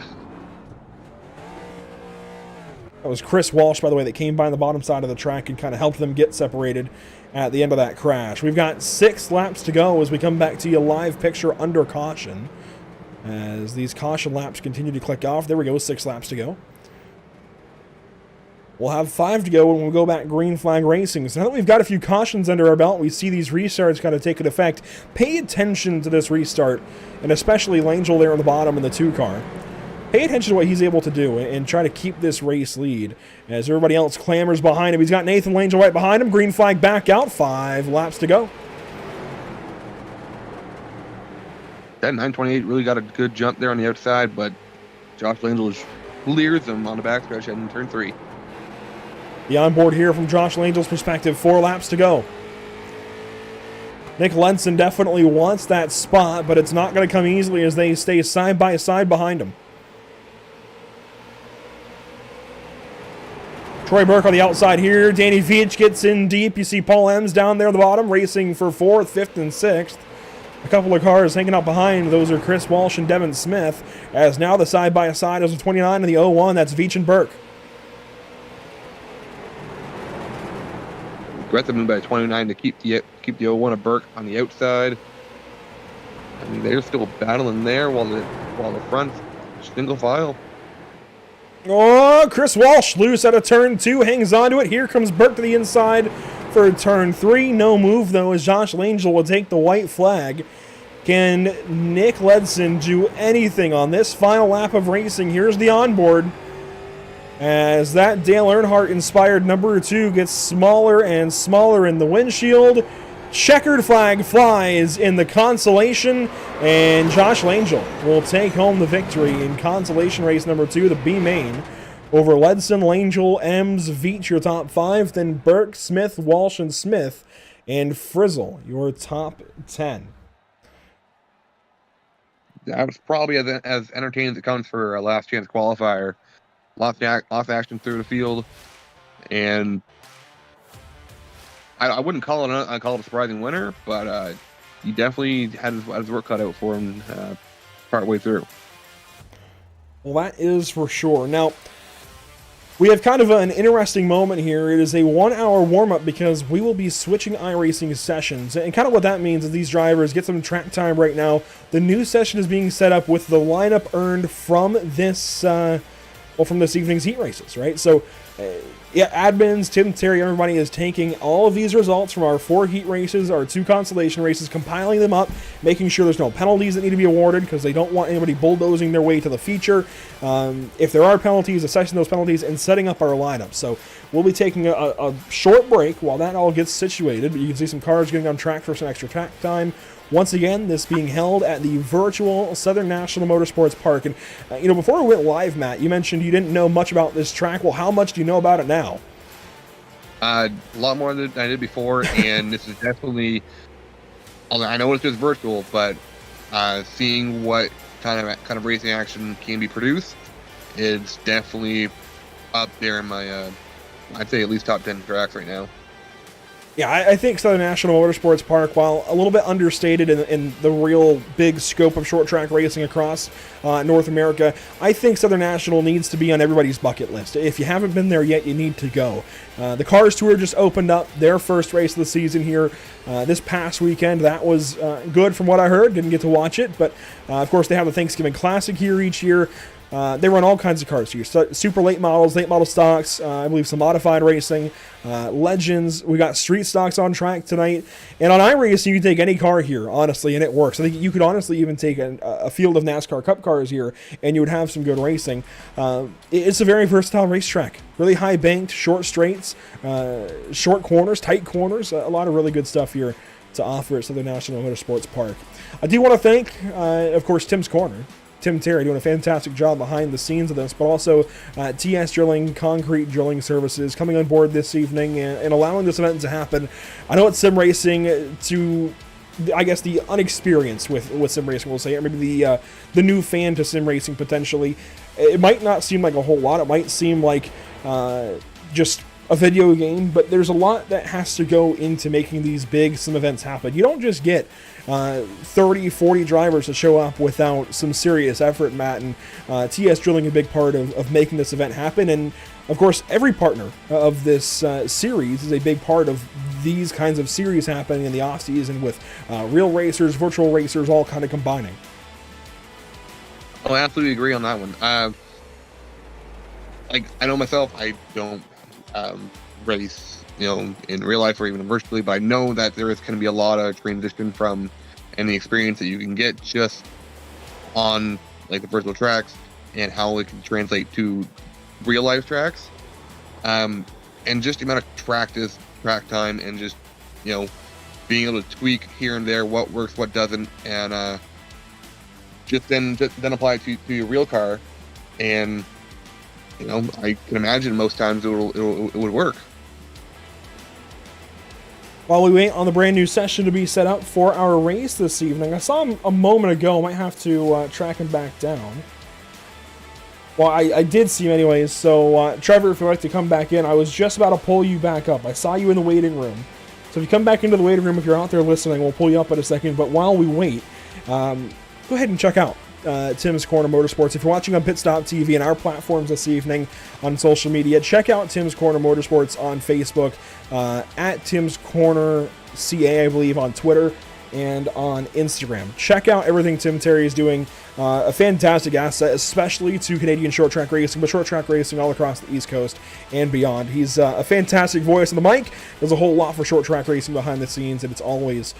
That was Chris Walsh, by the way, that came by on the bottom side of the track and kind of helped them get separated at the end of that crash. We've got 6 laps to go as we come back to you live picture under caution. As these caution laps continue to click off. There we go, 6 laps to go. We'll have 5 to go when we go back green flag racing. So now that we've got a few cautions under our belt, we see these restarts kind of take an effect. Pay attention to this restart, and especially Langell there on the bottom in the 2 car. Pay attention to what he's able to do and try to keep this race lead as everybody else clamors behind him. He's got Nathan Langell right behind him. Green flag back out. 5 laps to go. That 928 really got a good jump there on the outside, but Josh Langell just clears him on the backstretch in turn 3. The onboard here from Josh Langell's perspective, 4 laps to go. Nick Lenson definitely wants that spot, but it's not going to come easily as they stay side by side behind him. Troy Burke on the outside here. Danny Veach gets in deep. You see Paul Ems down there at the bottom, racing for 4th, 5th, and 6th. A couple of cars hanging out behind. Those are Chris Walsh and Devin Smith. As now the side-by-side is the 29 and the 01. That's Veach and Burke. Aggressive move by 29 to keep the 01 of Burke on the outside. I mean, they're still battling there while the front single file. Oh, Chris Walsh loose out of turn 2, hangs onto it. Here comes Burke to the inside for turn 3. No move, though, as Josh Langell will take the white flag. Can Nick Ledson do anything on this final lap of racing? Here's the onboard. As that Dale Earnhardt-inspired number 2 gets smaller and smaller in the windshield. Checkered flag flies in the consolation, and Josh Langell will take home the victory in consolation race number 2, the B main, over Ledson, Langell, Ems, Veach, your top 5, then Burke, Smith, Walsh, and Smith, and Frizzle, your top 10. That was probably as entertaining as it comes for a last chance qualifier. Lots of action through the field, and I wouldn't call it a surprising winner, but he definitely had his work cut out for him partway through. Well, that is for sure. Now, we have kind of an interesting moment here. It is a 1-hour warm-up because we will be switching iRacing sessions. And kind of what that means is these drivers get some track time right now. The new session is being set up with the lineup earned from this from this evening's heat races, right? So admins, Tim, Terry, everybody is taking all of these results from our 4 heat races, our 2 consolation races, compiling them up, making sure there's no penalties that need to be awarded because they don't want anybody bulldozing their way to the feature. If there are penalties, assessing those penalties and setting up our lineup. So we'll be taking a short break while that all gets situated, but you can see some cars getting on track for some extra track time. Once again, this being held at the virtual Southern National Motorsports Park. And, before we went live, Matt, you mentioned you didn't know much about this track. Well, how much do you know about it now? A lot more than I did before, and this is definitely, I know it's just virtual, but seeing what kind of racing action can be produced, it's definitely up there in my, I'd say at least top 10 tracks right now. Yeah, I think Southern National Motorsports Park, while a little bit understated in the real big scope of short track racing across North America, I think Southern National needs to be on everybody's bucket list. If you haven't been there yet, you need to go. The Cars Tour just opened up their first race of the season here this past weekend. That was good from what I heard. Didn't get to watch it, but of course they have the Thanksgiving Classic here each year. They run all kinds of cars here. Super late models, late model stocks, I believe some modified racing, legends. We got street stocks on track tonight. And on iRacing, you can take any car here, honestly, and it works. I think you could honestly even take a field of NASCAR Cup cars here, and you would have some good racing. It's a very versatile racetrack. Really high banked, short straights, short corners, tight corners. A lot of really good stuff here to offer at Southern National Motorsports Park. I do want to thank, of course, Tim's Corner. Tim Terry doing a fantastic job behind the scenes of this, but also TS Drilling, Concrete Drilling Services coming on board this evening and allowing this event to happen. I know it's sim racing to, I guess, the unexperienced with sim racing, we'll say, or maybe the new fan to sim racing potentially. It might not seem like a whole lot. It might seem like just a video game, but there's a lot that has to go into making these big sim events happen. You don't just get 30, 40 drivers to show up without some serious effort, Matt, and TS Drilling a big part of making this event happen. And of course, every partner of this series is a big part of these kinds of series happening in the off season with real racers, virtual racers, all kind of combining. I absolutely agree on that one. I know myself, I don't race, in real life or even virtually, but I know that there is going to be a lot of transition from any experience that you can get just on the virtual tracks and how it can translate to real life tracks, and just the amount of track time, and just being able to tweak here and there what works, what doesn't, and just then apply it to your real car, and I can imagine most times it would work. While we wait on the brand new session to be set up for our race this evening, I saw him a moment ago. Might have to track him back down. Well, I did see him anyways. So, Trevor, if you'd like to come back in, I was just about to pull you back up. I saw you in the waiting room. So if you come back into the waiting room, if you're out there listening, we'll pull you up in a second. But while we wait, go ahead and check out Tim's Corner Motorsports. If you're watching on Pit Stop TV and our platforms this evening on social media, check out Tim's Corner Motorsports on Facebook, at Tim's Corner CA, I believe, on Twitter and on Instagram. Check out everything Tim Terry is doing. A fantastic asset, especially to Canadian short track racing, but short track racing all across the East Coast and beyond. He's a fantastic voice on the mic. Does a whole lot for short track racing behind the scenes, and it's always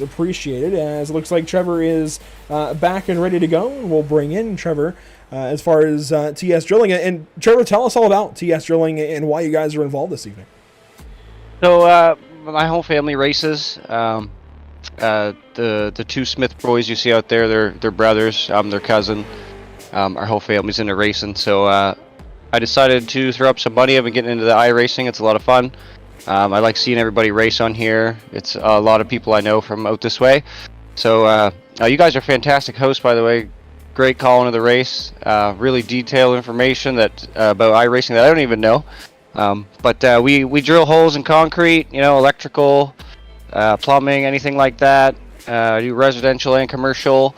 appreciated. As it looks like Trevor is back and ready to go, and we'll bring in Trevor as far as TS Drilling. And Trevor, tell us all about TS Drilling and why you guys are involved this evening. So my whole family races. The two Smith boys you see out there, they're brothers. I'm their cousin. Our whole family's into racing, so I decided to throw up some money. I've been getting into the iRacing. It's a lot of fun. I like seeing everybody race on here. It's a lot of people I know from out this way. So you guys are fantastic hosts, by the way. Great call into the race. Really detailed information about iRacing that I don't even know. But we drill holes in concrete, electrical, plumbing, anything like that. I do residential and commercial.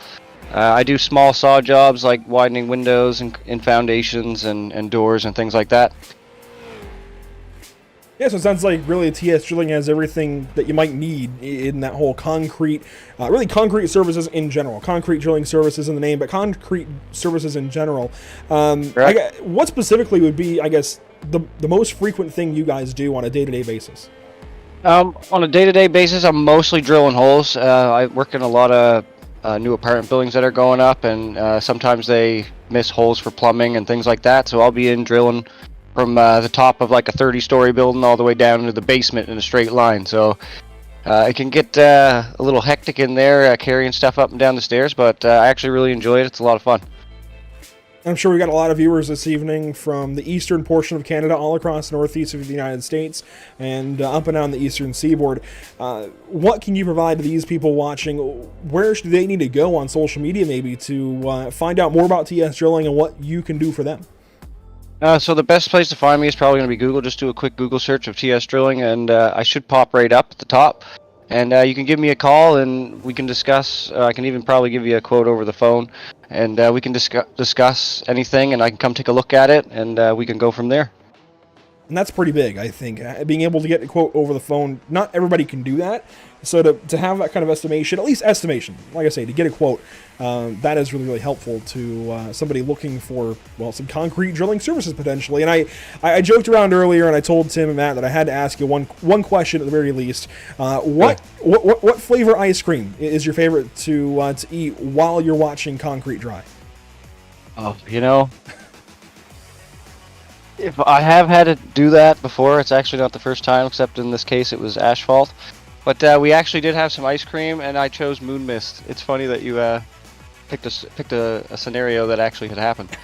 I do small saw jobs like widening windows and foundations and doors and things like that. Yeah, so it sounds like really TS Drilling has everything that you might need in that whole concrete, really concrete services in general. Concrete drilling services in the name, but concrete services in general. What specifically would be, I guess, the most frequent thing you guys do on a day-to-day basis? On a day-to-day basis, I'm mostly drilling holes. I work in a lot of new apartment buildings that are going up, and sometimes they miss holes for plumbing and things like that. So I'll be in drilling from the top of like a 30-story building all the way down into the basement in a straight line. So it can get a little hectic in there carrying stuff up and down the stairs, but I actually really enjoy it. It's a lot of fun. I'm sure we got a lot of viewers this evening from the eastern portion of Canada, all across the northeast of the United States, and up and down the eastern seaboard. What can you provide to these people watching? Where do they need to go on social media maybe to find out more about TS Drilling and what you can do for them? So the best place to find me is probably going to be Google. Just do a quick Google search of TS Drilling, and I should pop right up at the top. And you can give me a call, and we can discuss. I can even probably give you a quote over the phone, and we can discuss anything, and I can come take a look at it, and we can go from there. And that's pretty big, I think. Being able to get a quote over the phone, not everybody can do that. So to have that kind of estimation, at least estimation, like I say, to get a quote, that is really, really helpful to somebody looking for, well, some concrete drilling services potentially. And I joked around earlier, and I told Tim and Matt that I had to ask you one question at the very least. What flavor ice cream is your favorite to eat while you're watching concrete dry? Oh, you know, if I have had to do that before, it's actually not the first time, except in this case it was asphalt. But we actually did have some ice cream, and I chose Moon Mist. It's funny that you picked a scenario that actually had happened.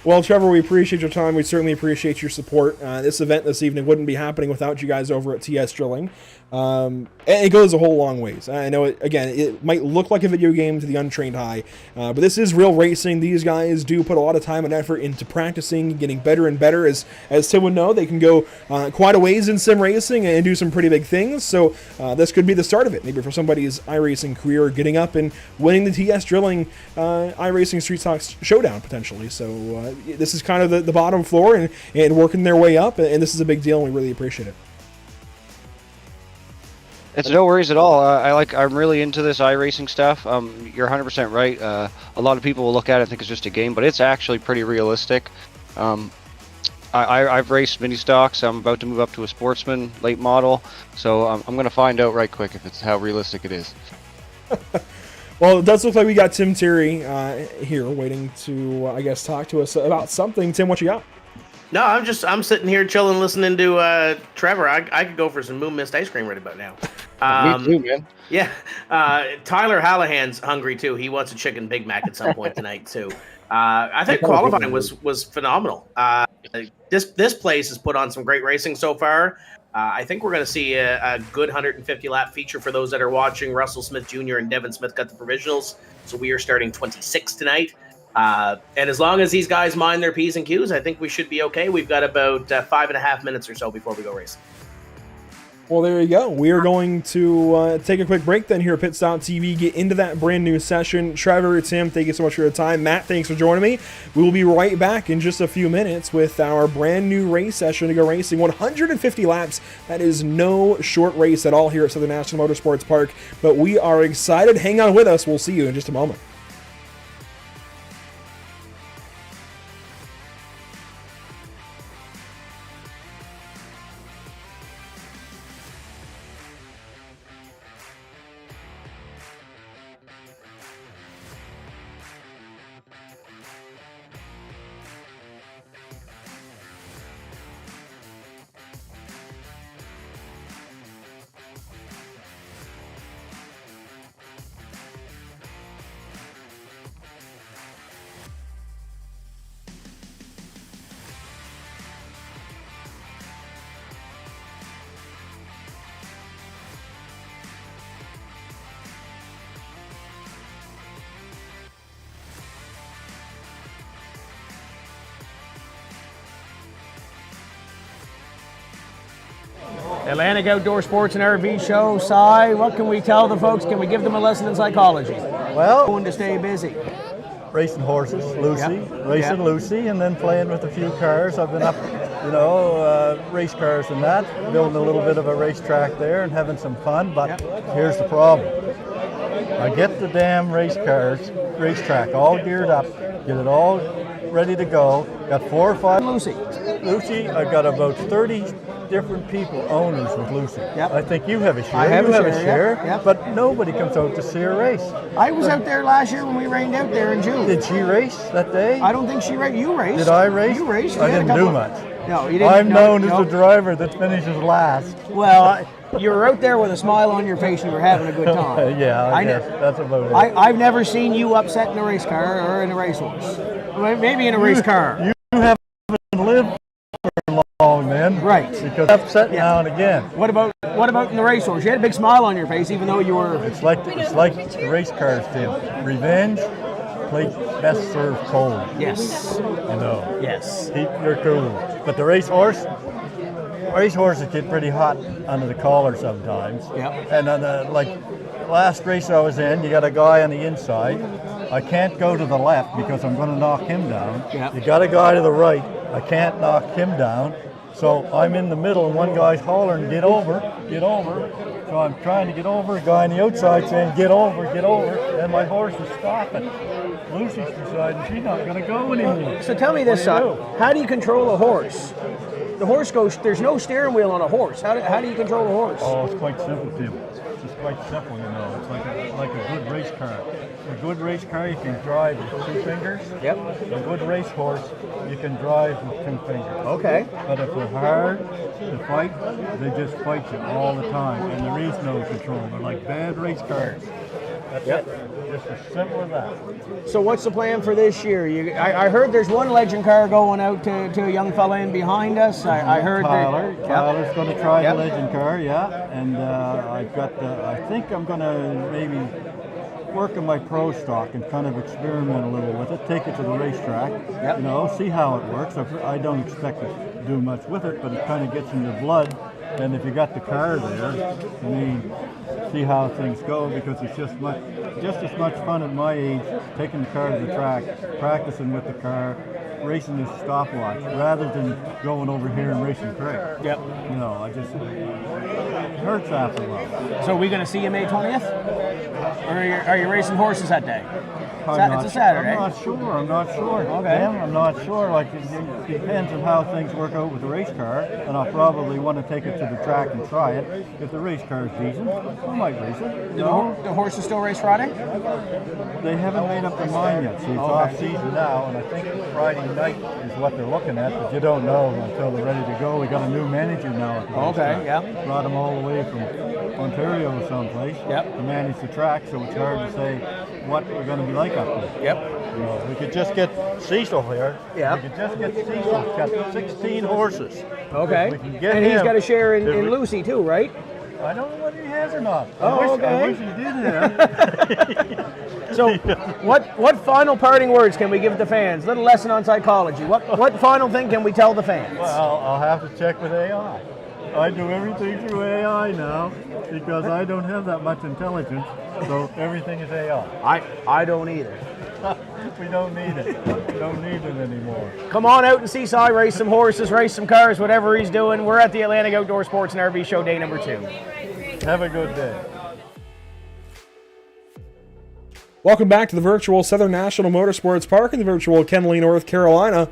Well, Trevor, we appreciate your time. We certainly appreciate your support. This event this evening wouldn't be happening without you guys over at TS Drilling. And it goes a whole long ways. I know, it might look like a video game to the untrained eye, but this is real racing. These guys do put a lot of time and effort into practicing, getting better and better. As Tim would know, they can go quite a ways in sim racing and do some pretty big things. So this could be the start of it, maybe for somebody's iRacing career, getting up and winning the TS Drilling iRacing Street Stocks Showdown, potentially. So this is kind of the bottom floor and working their way up, and this is a big deal, and we really appreciate it. It's no worries at all. I'm really into this iRacing stuff. You're 100% right. A lot of people will look at it and think it's just a game, but it's actually pretty realistic. I've raced mini stocks. I'm about to move up to a sportsman late model, so I'm going to find out right quick if it's how realistic it is. Well, it does look like we got Tim Terry here waiting to, I guess, talk to us about something. Tim, what you got? No, I'm sitting here chilling, listening to Trevor. I could go for some Moon Mist ice cream right about now. Me too, man. Yeah, Tyler Hallahan's hungry too. He wants a chicken Big Mac at some point tonight too. I think qualifying was phenomenal. This place has put on some great racing so far. I think we're going to see a good 150 lap feature for those that are watching. Russell Smith Jr. and Devin Smith got the provisionals, so we are starting 26 tonight. And as long as these guys mind their P's and Q's, I think we should be okay. We've got about 5.5 minutes or so before we go racing. Well, there you go. We are going to take a quick break then here at Pit Stop TV, get into that brand new session. Trevor, Tim, thank you so much for your time. Matt, thanks for joining me. We will be right back in just a few minutes with our brand new race session to go racing. 150 laps. That is no short race at all here at Southern National Motorsports Park, but we are excited. Hang on with us. We'll see you in just a moment. Atlantic Outdoor Sports and RV Show. Cy, what can we tell the folks? Can we give them a lesson in psychology? Well, Going to stay busy. racing horses, Lucy, Yep. racing Yep. Lucy, and then playing with a few cars. I've been up you know, race cars and that, building a little bit of a racetrack there and having some fun. But here's the problem. I get the damn racetrack all geared up, get it all ready to go. Got 4 or 5. Lucy, I got about 30 different people, owners with Lucy. Yep. I think you have a share. I have you a have share, a share, yep. but nobody comes out to see her race. I was out there last year when we rained out there in June. Did she race that day? I don't think she raced. You raced. Did I race? You raced. I You had a didn't do couple much. No, you didn't. I'm known no. as the driver that finishes last. Well, you were out there with a smile on your face and you were having a good time. Yeah, I guess that's about it. I've never seen you upset in a race car or in a racehorse. Well, maybe in a race car. You haven't lived for long then. Right. Because I'm upset now and again. What about in the racehorse? You had a big smile on your face even though you were... It's like the race cars did. Revenge, play best served cold. Yes. You know. Yes. Keep your cool. But the racehorses get pretty hot under the collar sometimes. Yep. And on the last race I was in, you got a guy on the inside. I can't go to the left because I'm going to knock him down. Yep. You got a guy to the right. I can't knock him down. So I'm in the middle and one guy's hollering, get over, get over. So I'm trying to get over, a guy on the outside saying, get over, and my horse is stopping. Lucy's deciding she's not going to go anymore. So tell me this, how do you control a horse? The horse goes, there's no steering wheel on a horse. How do you control a horse? Oh, it's quite simple, Tim. It's just quite simple, you know. It's like a good race car. A good race car you can drive with 2 fingers. Yep. A good race horse you can drive with 2 fingers. Okay. But if they're hard to fight, they just fight you all the time, and there is no control. They're like bad race cars. That's it. Just as simple as that. So what's the plan for this year? I heard there's one legend car going out to a young fella in behind us. I heard Tyler's going to try the legend car, yeah. And I think I'm going to maybe work on my pro stock and kind of experiment a little with it, take it to the racetrack, you know, see how it works. I don't expect to do much with it, but it kind of gets in your blood. And if you got the car there, I mean, see how things go, because it's just as much fun at my age taking the car to the track, practicing with the car, racing this stopwatch, rather than going over here and racing Craig. Yep. You know, it hurts after a while. So are we going to see you May 20th? Or are you racing horses that day? It's a Saturday. I'm not sure. Okay. I'm not sure. Like, it depends on how things work out with the race car, and I'll probably want to take it to the track and try it. If the race car is decent, I might race it. The horses still race Friday? They haven't made up their mind yet. See, it's off season now, and I think Friday night is what they're looking at, but you don't know until they're ready to go. We got a new manager now at the race track. Yeah. Brought them all the way from Ontario or someplace to manage the track, so it's hard to say what we're going to be like up there. Yep. You know, we could just get Cecil here. Yeah. We could just get Cecil. He's got 16 horses. Okay. We can get and he's him. got a share in Lucy too, right? I don't know whether he has or not. Oh, I wish he did have. So, what final parting words can we give the fans? Little lesson on psychology. What final thing can we tell the fans? Well, I'll have to check with AI. I do everything through AI now because I don't have that much intelligence, so everything is AI. I don't either. We don't need it. We don't need it anymore. Come on out and see Si race some horses, race some cars, whatever he's doing. We're at the Atlantic Outdoor Sports and RV Show day number 2. Have a good day. Welcome back to the virtual Southern National Motorsports Park in the virtual Kenley, North Carolina.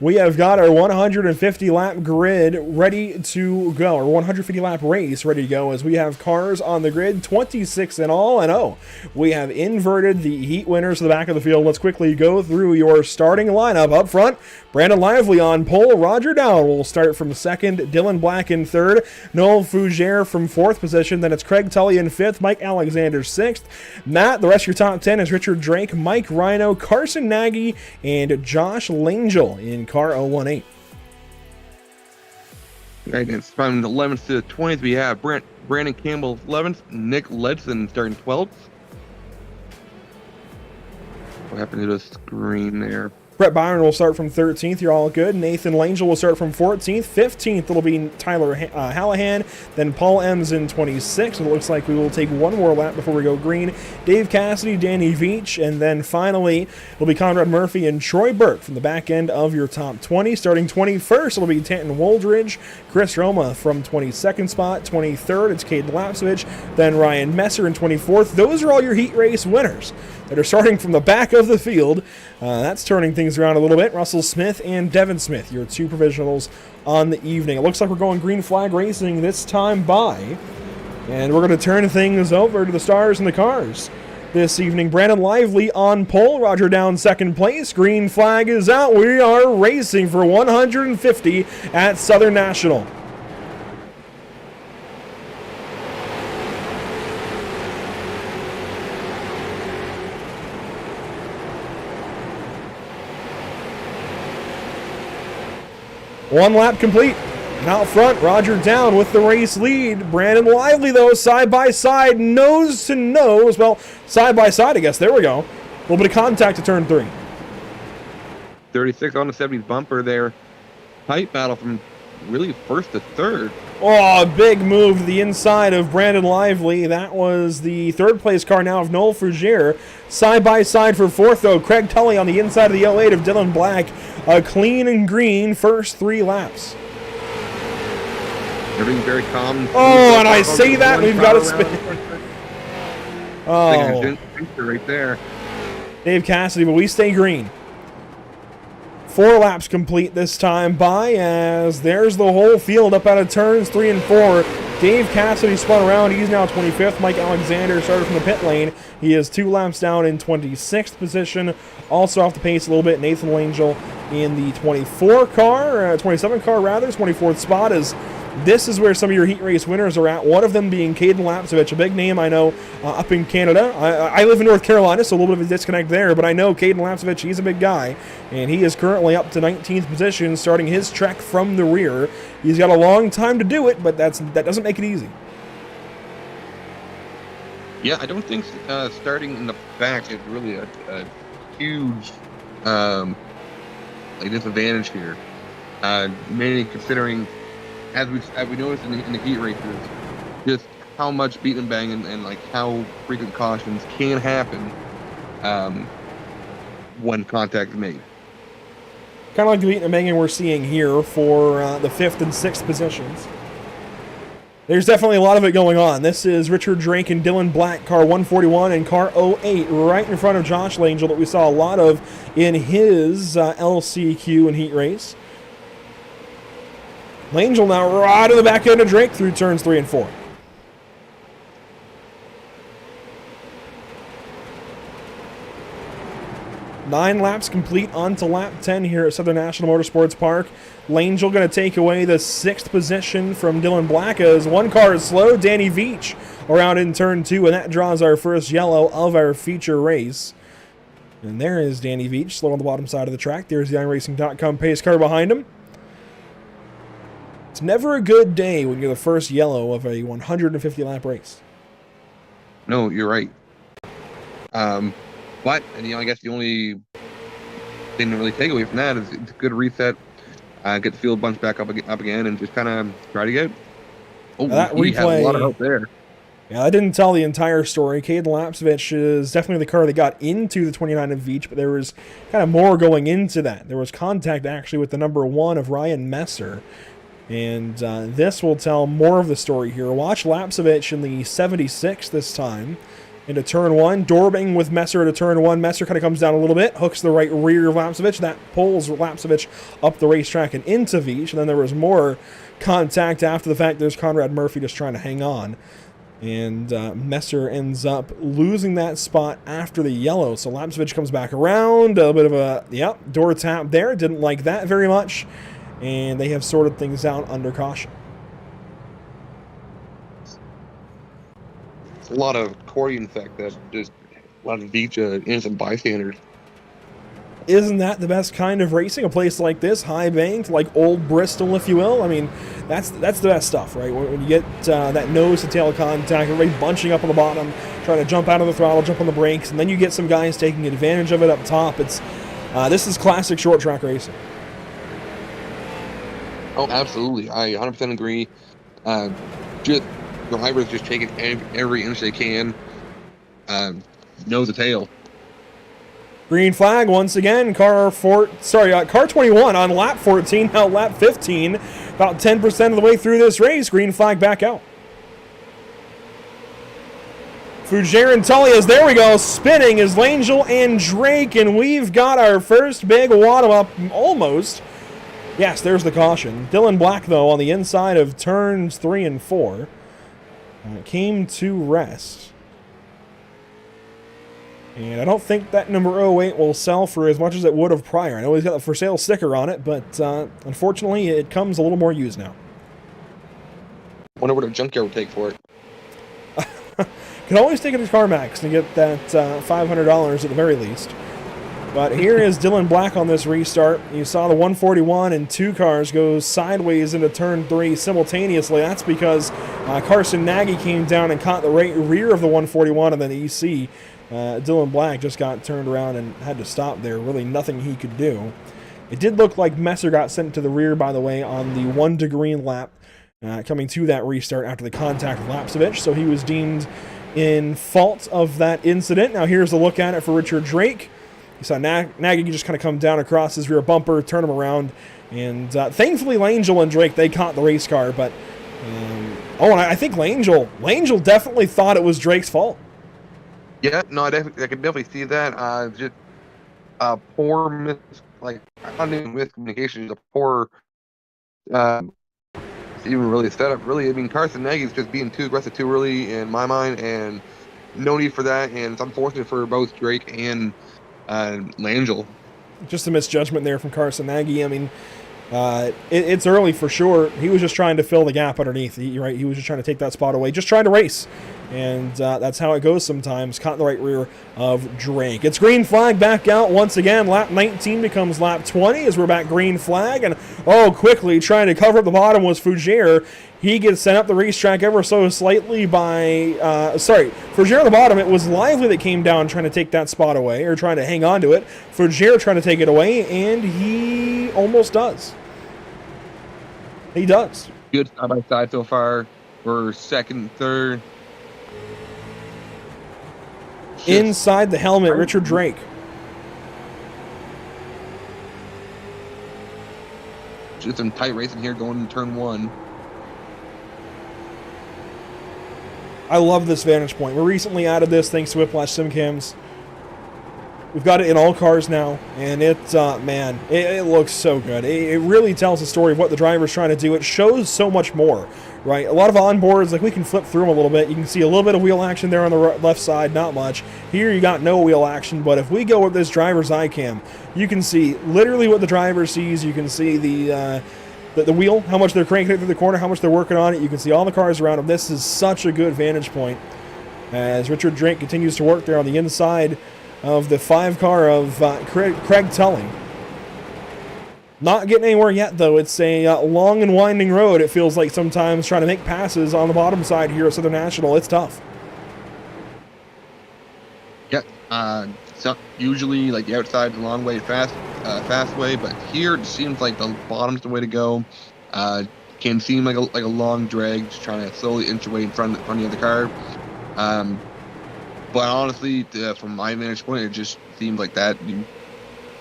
We have got our 150-lap grid ready to go, our 150-lap race ready to go, as we have cars on the grid, 26 in all, and we have inverted the heat winners to the back of the field. Let's quickly go through your starting lineup. Up front, Brandon Lively on pole, Roger Dowd will start from second, Dylan Black in third, Noel Fougere from fourth position, then it's Craig Tully in fifth, Mike Alexander sixth. Matt, the rest of your top 10 is Richard Drake, Mike Rhino, Carson Nagy, and Josh Langell in car 018. Right, and from the 11th to the 20th, we have Brandon Campbell 11th, Nick Ledson starting 12th. What happened to the screen there? Brett Byron will start from 13th. You're all good. Nathan Langell will start from 14th. 15th, it'll be Tyler Hallahan. Then Paul Ems in 26th. It looks like we will take one more lap before we go green. Dave Cassidy, Danny Veach, and then finally it'll be Conrad Murphy and Troy Burke from the back end of your top 20. Starting 21st, it'll be Tanton Woldridge, Chris Roma from 22nd spot. 23rd, it's Caden Lapsovich, then Ryan Messer in 24th. Those are all your heat race winners that are starting from the back of the field. That's turning things around a little bit. Russell Smith and Devin Smith, your two provisionals on the evening. It looks like we're going green flag racing this time by, and we're going to turn things over to the stars and the cars this evening. Brandon Lively on pole, Roger Down second place. Green flag is out. We are racing for 150 at Southern National. One lap complete. And out front, Roger Down with the race lead. Brandon Lively, though, side by side, nose to nose. Well, side by side, I guess. There we go. A little bit of contact to turn 3. 36 on the 70s bumper there. Tight battle from really first to third. Oh, a big move to the inside of Brandon Lively. That was the third place car now of Noel Frugier. Side by side for fourth, though. Craig Tully on the inside of the 08 of Dylan Black. A clean and green first 3 laps. Everything very calm. Oh, and I say that, we've got to spin. Oh. Right there. Dave Cassidy, but we stay green. 4 laps complete this time by, as there's the whole field up out of turns 3 and 4. Dave Cassidy spun around. He's now 25th. Mike Alexander started from the pit lane. He is 2 laps down in 26th position. Also off the pace a little bit, Nathan Langell in the 27 car rather, 24th spot. This is where some of your heat race winners are at. One of them being Caden Lapsovich, a big name I know up in Canada. I live in North Carolina, so a little bit of a disconnect there, but I know Caden Lapsovich, he's a big guy, and he is currently up to 19th position, starting his trek from the rear. He's got a long time to do it, but that doesn't make it easy. Yeah, I don't think starting in the back is really a huge disadvantage here. Mainly considering, as we noticed in the heat races, just how much beat and bang and like how frequent cautions can happen when contact is made. Kind of like the beat and banging we're seeing here for the 5th and 6th positions. There's definitely a lot of it going on. This is Richard Drake and Dylan Black, car 141 and car 08, right in front of Josh Langell that we saw a lot of in his LCQ and heat race. Langell now right to the back end of Drake through turns 3 and 4. Nine laps complete onto lap 10 here at Southern National Motorsports Park. Langell going to take away the 6th position from Dylan Black as one car is slow. Danny Veach around in turn 2, and that draws our first yellow of our feature race. And there is Danny Veach, slow on the bottom side of the track. There's the iRacing.com pace car behind him. It's never a good day when you're the first yellow of a 150-lap race. No, you're right. But, I guess the only thing to really take away from that is it's a good reset, get the field bunched back up again, and just kind of try to get. Oh, we have a lot of help there. Yeah, I didn't tell the entire story. Caden Lapsovich is definitely the car that got into the 29 of Veach, but there was kind of more going into that. There was contact actually with the number 1 of Ryan Messer. And this will tell more of the story here. Watch Lapsovich in the 76 this time into turn 1. Dorbing with Messer to turn 1. Messer kind of comes down a little bit, hooks the right rear of Lapsovich. That pulls Lapsovich up the racetrack and into Veach. And then there was more contact after the fact. There's Conrad Murphy just trying to hang on. And Messer ends up losing that spot after the yellow. So Lapsovich comes back around. A bit of a, door tap there. Didn't like that very much. And they have sorted things out under caution. It's a lot of accordion effect that just a lot of Veach innocent bystanders. Isn't that the best kind of racing? A place like this, high banked, like old Bristol, if you will. I mean, that's the best stuff, right? When you get that nose to tail contact, everybody bunching up on the bottom, trying to jump out of the throttle, jump on the brakes, and then you get some guys taking advantage of it up top. This is classic short track racing. Oh, absolutely. I 100% agree. Just drivers just taking every inch they can. Nose to tail. Green flag once again. Car 21 on lap 14, now lap 15. About 10% of the way through this race. Green flag back out. Fougere and Tullias, there we go. Spinning is Langell and Drake, and we've got our first big wad up almost. Yes, there's the caution. Dylan Black, though, on the inside of turns 3 and 4. Came to rest. And I don't think that number 08 will sell for as much as it would have prior. I know he's got the for sale sticker on it, but unfortunately it comes a little more used now. Wonder what a junkyard would take for it. Can always take it to CarMax to get that $500 at the very least. But here is Dylan Black on this restart. You saw the 141 and 2 cars go sideways into turn 3 simultaneously. That's because Carson Nagy came down and caught the rear of the 141, and then you see Dylan Black just got turned around and had to stop there. Really nothing he could do. It did look like Messer got sent to the rear, by the way, on the 1 to green lap coming to that restart after the contact with Lapsevich, so he was deemed in fault of that incident. Now here's a look at it for Richard Drake. You saw Nagy just kind of come down across his rear bumper, turn him around, and thankfully Langell and Drake, they caught the race car, but and I think Langell definitely thought it was Drake's fault. Yeah, no, I could definitely see that. Just poor not even miscommunication, just a poor even really setup. Really, I mean, Carson Nagy's just being too aggressive too early in my mind, and no need for that. And it's unfortunate for both Drake and Langell. Just a misjudgment there from Carson Nagy. I mean, it's early for sure. He was just trying to fill the gap underneath. He was just trying to take that spot away, just trying to race. And that's how it goes sometimes. Caught in the right rear of Drake. It's green flag back out once again. Lap 19 becomes lap 20 as we're back green flag. And quickly trying to cover up the bottom was Fougere. He gets sent up the racetrack ever so slightly by, Fougere on the bottom. It was Lively that came down trying to take that spot away, or trying to hang on to it. Fougere trying to take it away, and he almost does. He does. Good side by side so far. We're second, third. Inside the helmet, Richard Drake. Just some tight racing here going into turn 1. I love this vantage point. We recently added this thanks to Whiplash SimCams. We've got it in all cars now, and it looks so good. It really tells the story of what the driver's trying to do. It shows so much more, right? A lot of onboards, like we can flip through them a little bit. You can see a little bit of wheel action there on the left side, not much. Here you got no wheel action, but if we go with this driver's eye cam, you can see literally what the driver sees. You can see the wheel, how much they're cranking it through the corner, how much they're working on it. You can see all the cars around them. This is such a good vantage point as Richard Drake continues to work there on the inside of the 5 car of Craig Tully. Not getting anywhere yet, though. It's a long and winding road, it feels like sometimes, trying to make passes on the bottom side here at Southern National. It's tough. Yeah, so usually like the outside's a long way fast way, but here it seems like the bottom's the way to go. Can seem like a long drag, just trying to slowly inch away in front of the other car. But honestly, from my vantage point, it just seems like that.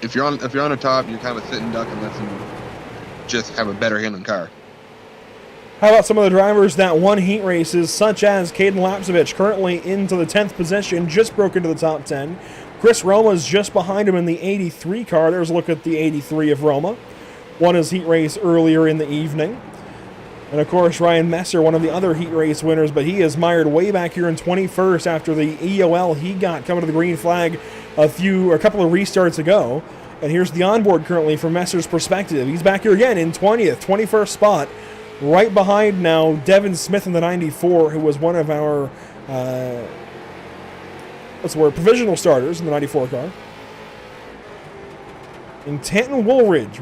If you're on the top, you're kind of a sitting duck unless you just have a better handling car. How about some of the drivers that won heat races, such as Caden Lapsevich, currently into the 10th position, just broke into the top 10. Chris Roma's just behind him in the 83 car. There's a look at the 83 of Roma. Won his heat race earlier in the evening. And of course, Ryan Messer, one of the other heat race winners, but he is mired way back here in 21st after the EOL he got coming to the green flag a couple of restarts ago. And here's the onboard currently from Messer's perspective. He's back here again in 20th, 21st spot. Right behind now, Devin Smith in the 94, who was one of our provisional starters in the 94 car. And Tanton Wooldridge,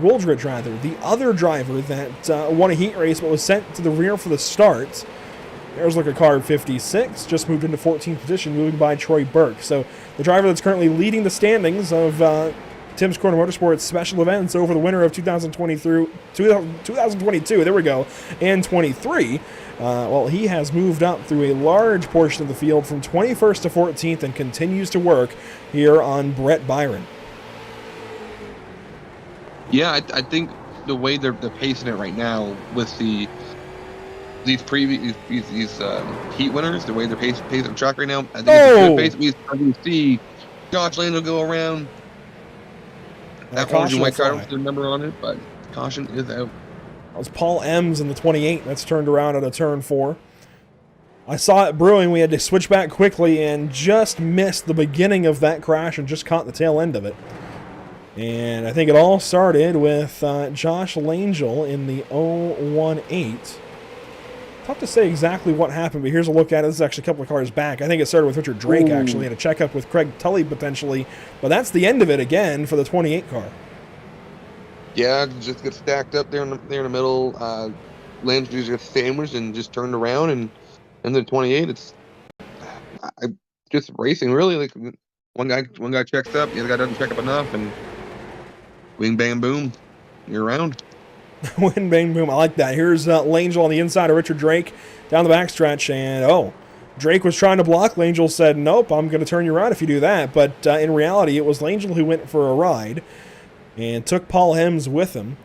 the other driver that won a heat race but was sent to the rear for the start. There's like a car 56, just moved into 14th position, moving by Troy Burke. So the driver that's currently leading the standings of Tim's Corner Motorsports special events over the winter of 2022, there we go, and 23. Well, he has moved up through a large portion of the field from 21st to 14th and continues to work here on Brett Byron. Yeah, I think the way they're pacing it right now with these heat winners, the way they're pacing the track right now, I think it's a good pace. We see Josh Lane will go around. That orange and white car, I don't see the number on it, but caution is out. That was Paul Ems in the 28. That's turned around at a turn 4. I saw it brewing. We had to switch back quickly and just missed the beginning of that crash and just caught the tail end of it. And I think it all started with Josh Langell in the 018. Tough to say exactly what happened, but here's a look at it. This is actually a couple of cars back. I think it started with Richard Drake, actually. Had a checkup with Craig Tully, potentially. But that's the end of it again for the 28 car. Yeah, just get stacked up there in the middle. Lance just got sandwiched and just turned around, and the 28. It's just racing, really. Like one guy checks up, the other guy doesn't check up enough, and wing bang boom, you're around. Win, bang, boom. I like that. Here's Langell on the inside of Richard Drake down the backstretch. And, Drake was trying to block. Langell said, nope, I'm going to turn you around if you do that. But in reality, it was Langell who went for a ride and took Paul Hems with him.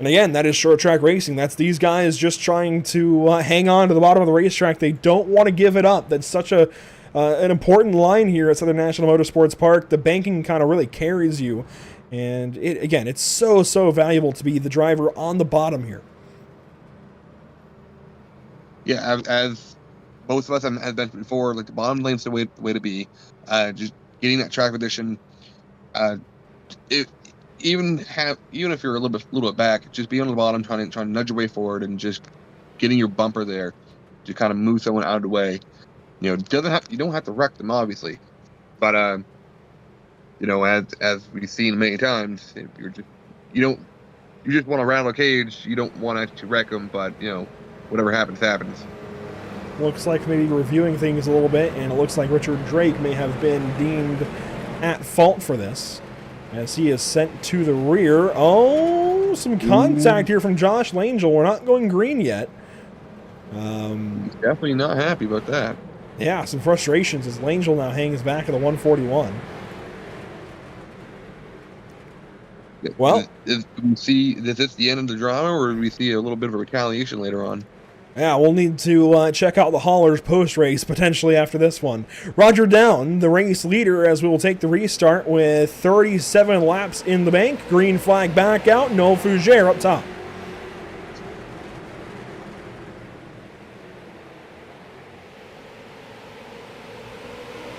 And again, that is short track racing. That's these guys just trying to hang on to the bottom of the racetrack. They don't want to give it up. That's such an important line here at Southern National Motorsports Park. The banking kind of really carries you. And it's so valuable to be the driver on the bottom here. Yeah, as most of us have been before, like the bottom lane's the way to be. Just getting that track position. Even if you're a little bit back, just be on the bottom, trying to nudge your way forward, and just getting your bumper there to kind of move someone out of the way. You don't have to wreck them, obviously, but as we've seen many times, you just want to rattle a cage. You don't want to wreck them, but whatever happens. Looks like maybe reviewing things a little bit, and it looks like Richard Drake may have been deemed at fault for this, as he is sent to the rear. Oh, some contact here from Josh Langell. We're not going green yet. He's definitely not happy about that. Yeah, some frustrations as Langell now hangs back at the 141. Well, is this the end of the drama, or do we see a little bit of a retaliation later on? Yeah, we'll need to check out the haulers post-race, potentially after this one. Roger Down, the race leader, as we will take the restart with 37 laps in the bank. Green flag back out, no Fougere up top.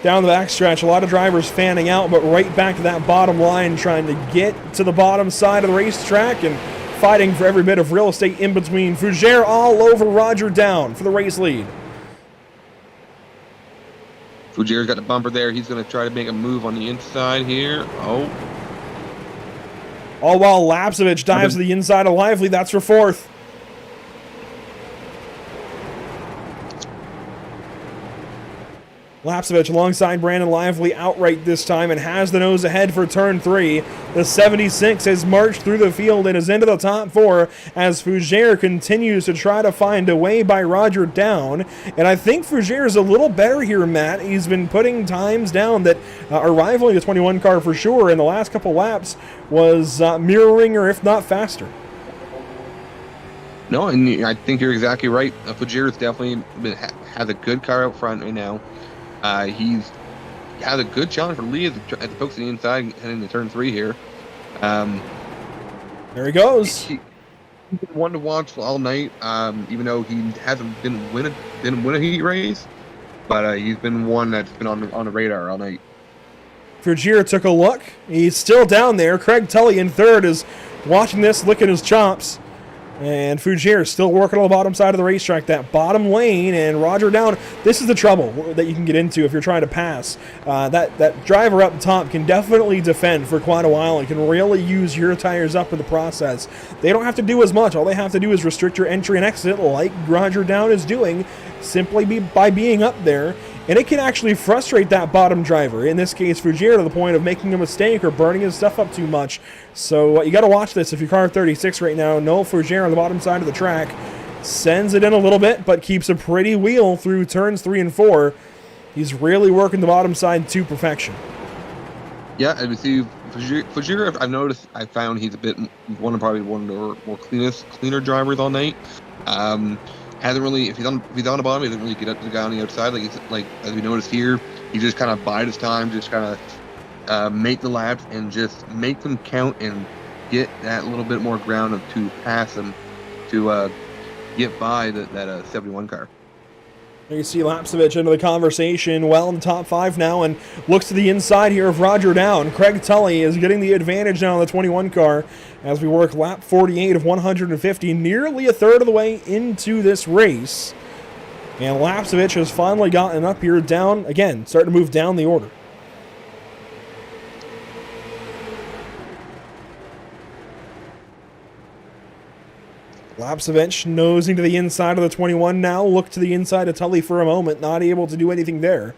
Down the backstretch, a lot of drivers fanning out, but right back to that bottom line, trying to get to the bottom side of the racetrack and fighting for every bit of real estate in between. Fougere all over Roger Down for the race lead. Fougere's got the bumper there. He's going to try to make a move on the inside here. Oh. All while Lapsevich dives to the inside of Lively. That's for fourth. Lapsevich alongside Brandon Lively outright this time and has the nose ahead for turn 3. The 76 has marched through the field and is into the top 4 as Fougere continues to try to find a way by Roger Down. And I think Fougere is a little better here, Matt. He's been putting times down that are rivaling the 21 car for sure, and the last couple laps was mirroring or if not faster. No, and I think you're exactly right. Fougere's definitely has a good car out front right now. He's has a good challenge for Lee at the folks on the inside heading to turn 3 here. There he goes. He's one to watch all night, even though he didn't win a heat race, but he's been one that's been on the radar all night. Fougere took a look. He's still down there. Craig Tully in third is watching this, licking his chops. And Fougere is still working on the bottom side of the racetrack, that bottom lane, and Roger Down. This is the trouble that you can get into if you're trying to pass. That driver up top can definitely defend for quite a while and can really use your tires up in the process. They don't have to do as much. All they have to do is restrict your entry and exit like Roger Down is doing simply by being up there and it can actually frustrate that bottom driver, in this case Fujira, to the point of making a mistake or burning his stuff up too much. So you got to watch this if you're car 36 right now. No Fujira on the bottom side of the track. Sends it in a little bit, but keeps a pretty wheel through turns 3 and 4. He's really working the bottom side to perfection. Yeah, and we see Fujira, I found he's a bit one of the more cleaner drivers all night. Hasn't really, if he's on the bottom, he doesn't really get up to the guy on the outside. Like as we noticed here, he just kind of bide his time, just kind of make the laps and just make them count and get that little bit more ground to pass them to get by that 71 car. You see Lapsevich into the conversation, well in the top 5 now, and looks to the inside here of Roger Down. Craig Tully is getting the advantage now on the 21 car as we work lap 48 of 150, nearly a third of the way into this race. And Lapsevich has finally gotten up here down, again, starting to move down the order. Lapsevich nosing to the inside of the 21 now. Look to the inside of Tully for a moment. Not able to do anything there.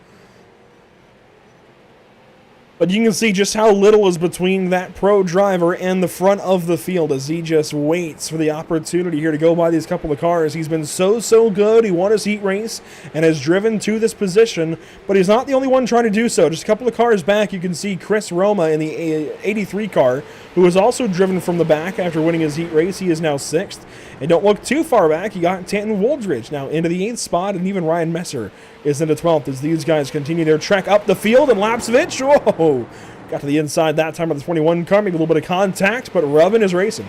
But you can see just how little is between that pro driver and the front of the field as he just waits for the opportunity here to go by these couple of cars. He's been so good. He won his heat race and has driven to this position, but he's not the only one trying to do so. Just a couple of cars back, you can see Chris Roma in the 83 car, who has also driven from the back after winning his heat race. He is now 6th. And don't look too far back, you got Tanton Woldridge now into the 8th spot, and even Ryan Messer is into 12th as these guys continue their trek up the field. And Lapsevich, whoa, got to the inside that time of the 21 car, made a little bit of contact, but Rubbin is racing.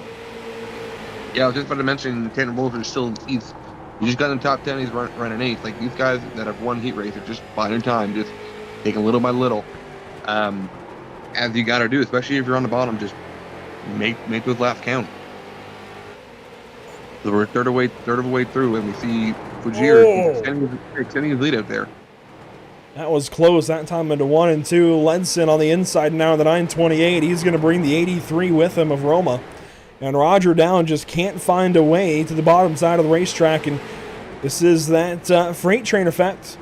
Yeah, I was just about to mention Tanton Woldridge still, he's just got in the top 10, he's running 8th. Like, these guys that have won heat race are just biding time, just taking little by little. As you got to do, especially if you're on the bottom, just make those laps count. So we're third of the way through, and we see Fujir extending his lead out there. That was close that time into 1 and 2. Ledson on the inside now in the 928. He's going to bring the 83 with him of Roma. And Roger Down just can't find a way to the bottom side of the racetrack. And this is that freight train effect.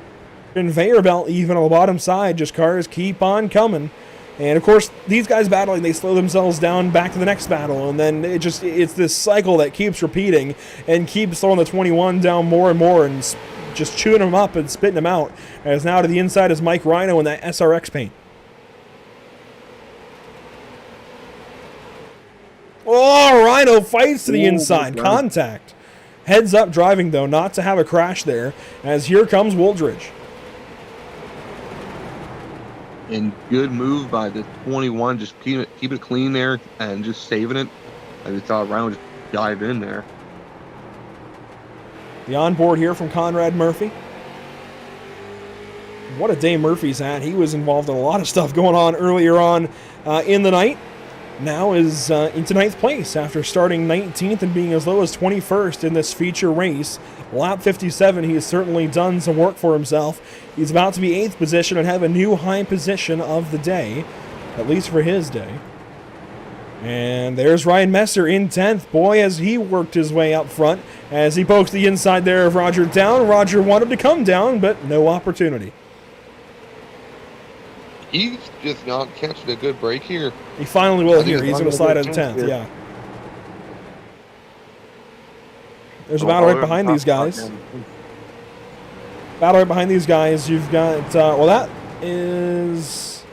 Conveyor belt even on the bottom side. Just cars keep on coming. And of course, these guys battling, they slow themselves down back to the next battle. And then it's this cycle that keeps repeating and keeps throwing the 21 down more and more and just chewing them up and spitting them out. As now to the inside is Mike Rhino in that SRX paint. Oh, Rhino fights to the inside. Contact. Heads up driving, though, not to have a crash there, as here comes Woldridge. And good move by the 21, just keep it clean there and just saving it. I just saw Rhino just dive in there. The onboard here from Conrad Murphy. What a day Murphy's had. He was involved in a lot of stuff going on earlier on in the night. Now is into 9th place after starting 19th and being as low as 21st in this feature race. Lap 57, he has certainly done some work for himself. He's about to be 8th position and have a new high position of the day, at least for his day. And there's Ryan Messer in 10th. Boy, has he worked his way up front as he pokes the inside there of Roger Down. Roger wanted to come down, but no opportunity. He's just not catching a good break here. He finally will here. He's going to slide out of 10th, yeah. There's a battle right behind these guys. Battle right behind these guys. You've got, well, that is...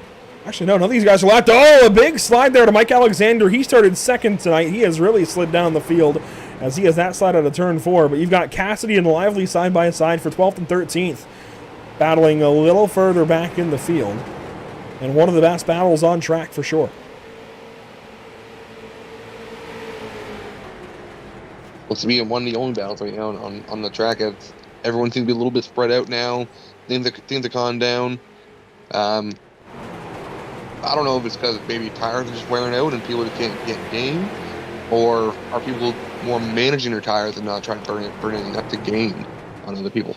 Actually, no, none of these guys are left. Oh, a big slide there to Mike Alexander. He started 2nd tonight. He has really slid down the field as he has that slide out of turn 4. But you've got Cassidy and Lively side by side for 12th and 13th. Battling a little further back in the field. And one of the best battles on track for sure. Well, to me, one of the only battles right now on the track. Everyone seems to be a little bit spread out now. Things are calmed down. I don't know if it's because maybe tires are just wearing out and people can't get game, or are people more managing their tires and not trying to burn it enough to gain on other people.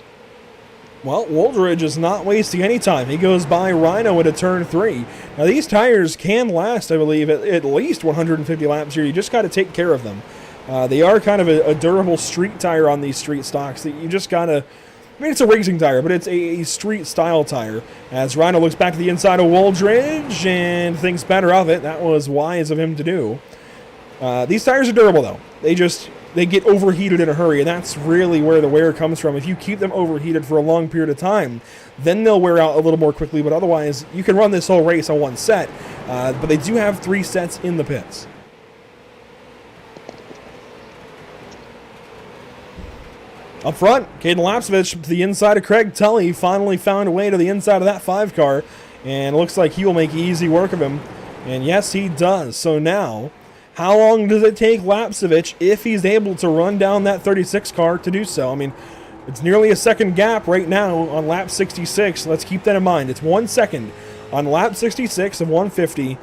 Well, Woldridge is not wasting any time. He goes by Rhino into turn 3. Now, these tires can last, I believe, at least 150 laps here. You just got to take care of them. They are kind of a durable street tire on these street stocks that you just got to I mean, it's a racing tire, but it's a street-style tire. As Rhino looks back to the inside of Wooldridge and thinks better of it. That was wise of him to do. These tires are durable, though. They get overheated in a hurry, and that's really where the wear comes from. If you keep them overheated for a long period of time, then they'll wear out a little more quickly, but otherwise, you can run this whole race on one set. But they do have 3 sets in the pits. Up front, Caden Lapsevich to the inside of Craig Tully finally found a way to the inside of that 5 car, and it looks like he will make easy work of him. And yes, he does. So now, how long does it take Lapsevich if he's able to run down that 36 car to do so? I mean, it's nearly a second gap right now on lap 66. Let's keep that in mind. It's 1 second on lap 66 of 150.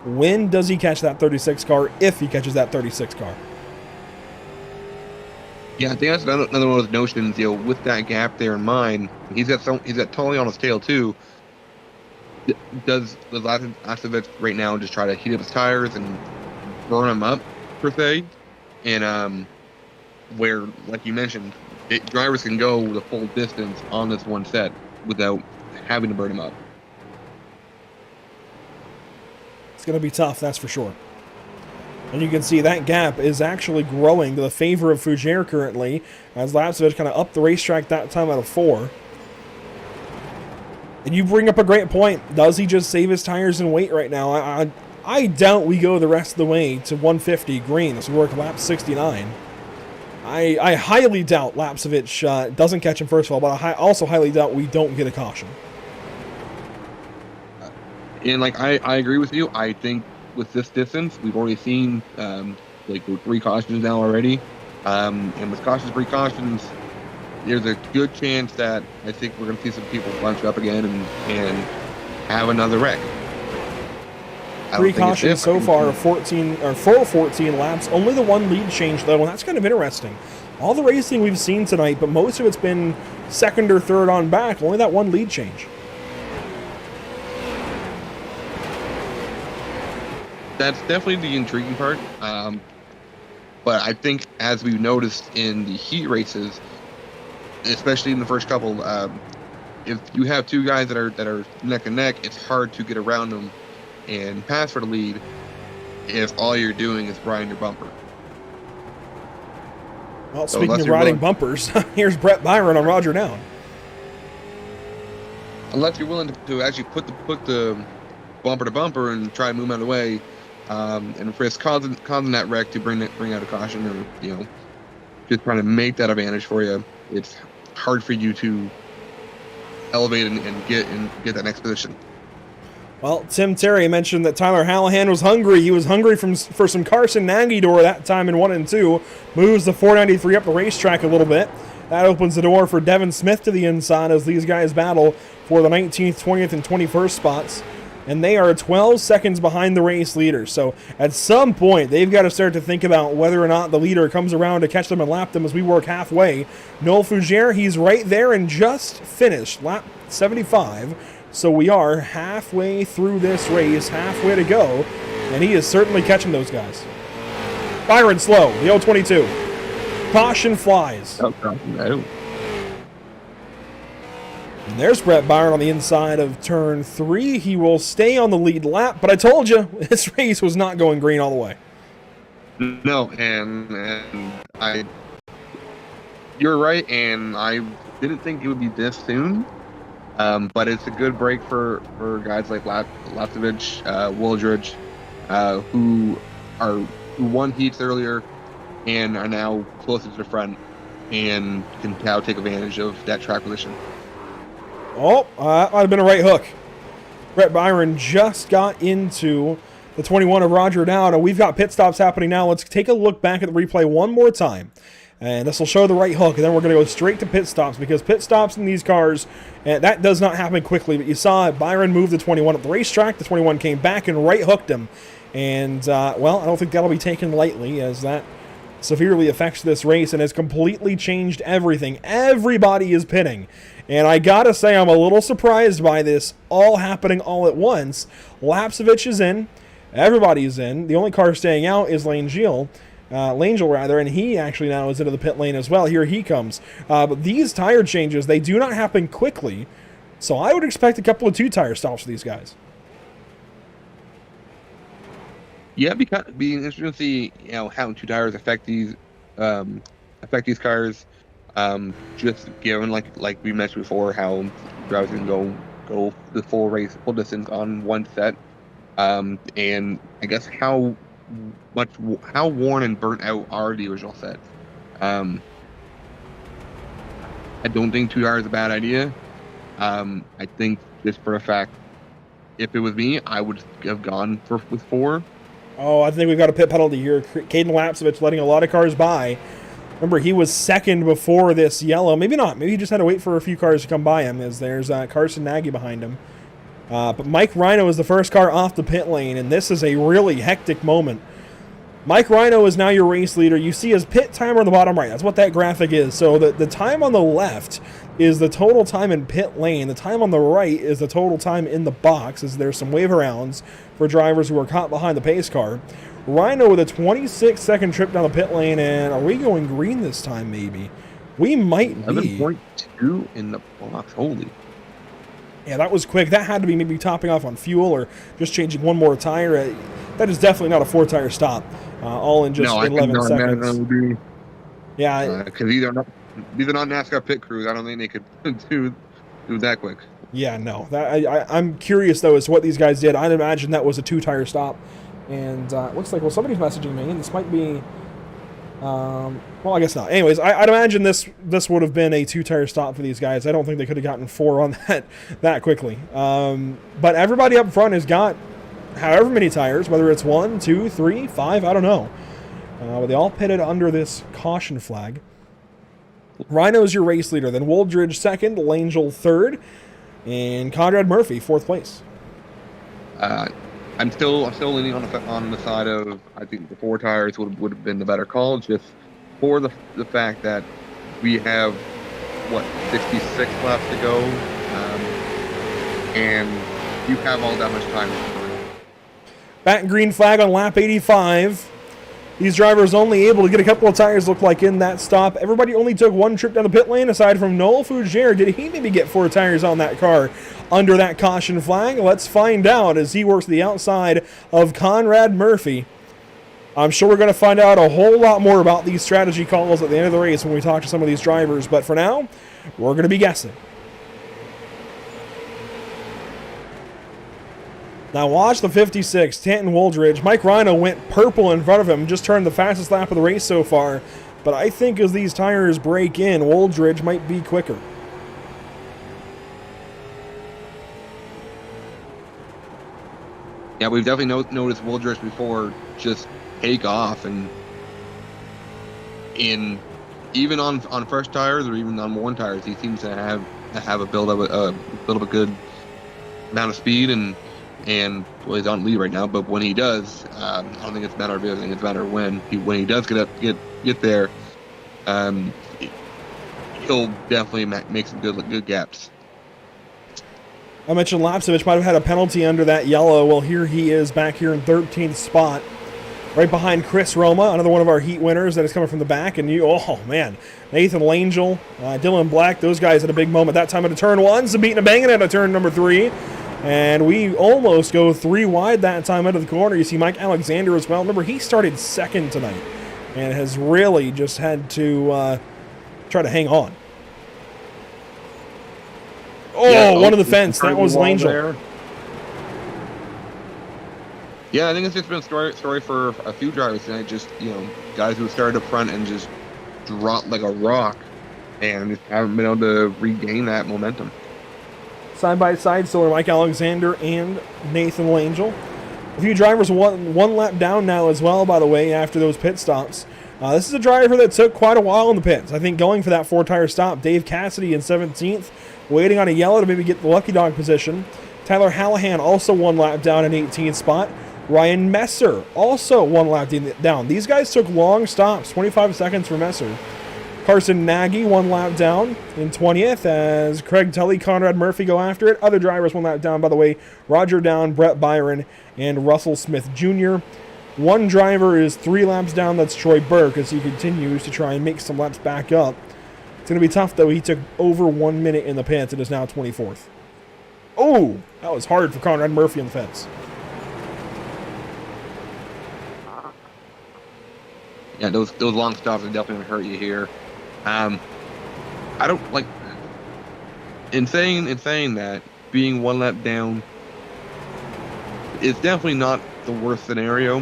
When does he catch that 36 car, if he catches that 36 car? Yeah, I think that's another one of those notions. With that gap there in mind, he's got Tully on his tail too. Does Lapsevich right now just try to heat up his tires and burn them up per se? And where, like you mentioned, drivers can go the full distance on this one set without having to burn them up. It's going to be tough, that's for sure. And you can see that gap is actually growing to the favor of Fougere currently, as Lapsevich kind of upped the racetrack that time out of 4. And you bring up a great point. Does he just save his tires and wait right now? I doubt we go the rest of the way to 150 green as we work lap 69. I highly doubt Lapsevich doesn't catch him first of all, but I also highly doubt we don't get a caution. And I agree with you. I think with this distance, we've already seen 3 cautions now already. And with cautions, precautions, there's a good chance that I think we're going to see some people bunch up again and have another wreck. Precautions so far are 14 laps. Only the 1 lead change though, and that's kind of interesting. All the racing we've seen tonight, but most of it's been second or third on back. Only that 1 lead change. That's definitely the intriguing part. But I think, as we've noticed in the heat races, especially in the first couple, if you have 2 guys that are neck and neck, it's hard to get around them and pass for the lead if all you're doing is riding your bumper. Well, speaking of riding bumpers, here's Brett Byron on Roger Down. Unless you're willing to actually put the bumper to bumper and try to move him out of the way, and risk causing that wreck to bring out a caution, or just trying to make that advantage for you, it's hard for you to elevate and get that next position. Well, Tim Terry mentioned that Tyler Hallahan was hungry. He was hungry for some Carson Nagydor that time in 1 and 2. Moves the 493 up the racetrack a little bit. That opens the door for Devin Smith to the inside as these guys battle for the 19th, 20th, and 21st spots. And they are 12 seconds behind the race leader. So at some point, they've got to start to think about whether or not the leader comes around to catch them and lap them as we work halfway. Noel Fougere, he's right there and just finished lap 75. So we are halfway through this race, halfway to go, and he is certainly catching those guys. Byron slow, the 022. Caution flies. Oh, no. And there's Brett Byron on the inside of turn 3. He will stay on the lead lap, but I told you, this race was not going green all the way. No, and you're right, and I didn't think it would be this soon. But it's a good break for guys like Lapsevich, Wooldridge, who won heats earlier and are now closer to the front and can now take advantage of that track position. Oh, that might have been a right hook. Brett Byron just got into the 21 of Roger Down, and we've got pit stops happening now. Let's take a look back at the replay one more time. And this will show the right hook, and then we're going to go straight to pit stops, because pit stops in these cars, that does not happen quickly. But you saw Byron move the 21 at the racetrack. The 21 came back and right hooked him. And, well, I don't think that'll be taken lightly, as that severely affects this race and has completely changed everything. Everybody is pitting. And I got to say, I'm a little surprised by this all happening all at once. Lapsevich is in. Everybody is in. The only car staying out is Lane Gilles. Langell rather, and he actually now is into the pit lane as well. Here he comes. But these tire changes, they do not happen quickly, so I would expect a couple of 2-tire stops for these guys. Yeah, because being interesting to see how 2 tires affect these cars. Just given like we mentioned before, how drivers can go the full distance on one set, and I guess how worn and burnt out are the original sets. I don't think 2 tires is a bad idea. I think just for a fact, if it was me, I would have gone with 4. Oh, I think we've got a pit penalty here. Caden Lapsevich letting a lot of cars by. Remember, he was second before this yellow. Maybe not. Maybe he just had to wait for a few cars to come by him, as there's Carson Nagy behind him. But Mike Rhino is the first car off the pit lane, and this is a really hectic moment. Mike Rhino is now your race leader. You see his pit timer on the bottom right. That's what that graphic is. So the time on the left is the total time in pit lane. The time on the right is the total time in the box, as there's some wave arounds for drivers who are caught behind the pace car. Rhino with a 26-second trip down the pit lane, and are we going green this time, maybe? We might be. 11.2 in the box, holy. Yeah, that was quick. That had to be maybe topping off on fuel or just changing one more tire. That is definitely not a 4-tire stop, all in just 11 seconds. Yeah. Because these are not NASCAR pit crews. I don't think they could do that quick. Yeah, no. I'm curious, though, as to what these guys did. I'd imagine that was a 2-tire stop. And it looks like, well, somebody's messaging me, and this might be... well, I guess not. Anyways, I'd imagine this would have been a 2-tire stop for these guys. I don't think they could have gotten 4 on that quickly. But everybody up front has got however many tires, whether it's 1, 2, 3, 5, I don't know. But they all pitted under this caution flag. Rhino's your race leader, then Wooldridge second, Langell third, and Conrad Murphy fourth place. I'm still leaning on the side of, I think the 4 tires would have been the better call, just for the fact that we have 66 laps to go, and you have all that much time. Back green flag on lap 85. These drivers only able to get a couple of tires, look like, in that stop. Everybody only took 1 trip down the pit lane, aside from Noel Fougere. Did he maybe get 4 tires on that car under that caution flag? Let's find out as he works to the outside of Conrad Murphy. I'm sure we're going to find out a whole lot more about these strategy calls at the end of the race when we talk to some of these drivers. But for now, we're going to be guessing. Now watch the 56, Stanton Wooldridge. Mike Rhino went purple in front of him, just turned the fastest lap of the race so far. But I think as these tires break in, Wooldridge might be quicker. Yeah, we've definitely noticed Wooldridge before just take off, and even on fresh tires or even on worn tires, he seems to have a build up a good amount of speed, and well, he's on lead right now. But when he does, I don't think it's a matter of if, I think it's a matter of when he does get there, he'll definitely make some good gaps. I mentioned Lapsevich might have had a penalty under that yellow. Well, here he is back here in 13th spot, right behind Chris Roma, another one of our heat winners that is coming from the back. And oh man, Nathan Langell, Dylan Black, those guys had a big moment that time at a turn 1, so beating a banging at a turn number 3. And we almost go 3 wide that time out of the corner. You see Mike Alexander as well. Remember, he started second tonight and has really just had to try to hang on. Oh, one of the fence. That was Langell. Yeah, I think it's just been a story for a few drivers tonight. Just, guys who started up front and just dropped like a rock and just haven't been able to regain that momentum. Side by side, still are Mike Alexander and Nathan Langell. A few drivers one lap down now as well, by the way, after those pit stops. This is a driver that took quite a while in the pits. I think going for that 4-tire stop. Dave Cassidy in 17th, waiting on a yellow to maybe get the lucky dog position. Tyler Hallahan also 1 lap down in 18th spot. Ryan Messer also 1 lap down. These guys took long stops, 25 seconds for Messer. Carson Nagy 1 lap down in 20th as Craig Tully, Conrad Murphy go after it. Other drivers 1 lap down, by the way. Roger Down, Brett Byron, and Russell Smith Jr. One driver is 3 laps down, that's Troy Burke, as he continues to try and make some laps back up. It's going to be tough, though. He took over 1 minute in the pits and is now 24th. Oh, that was hard for Conrad Murphy on the fence. Yeah, those long stops are definitely going to hurt you here. I don't like in saying that being 1 lap down is definitely not the worst scenario.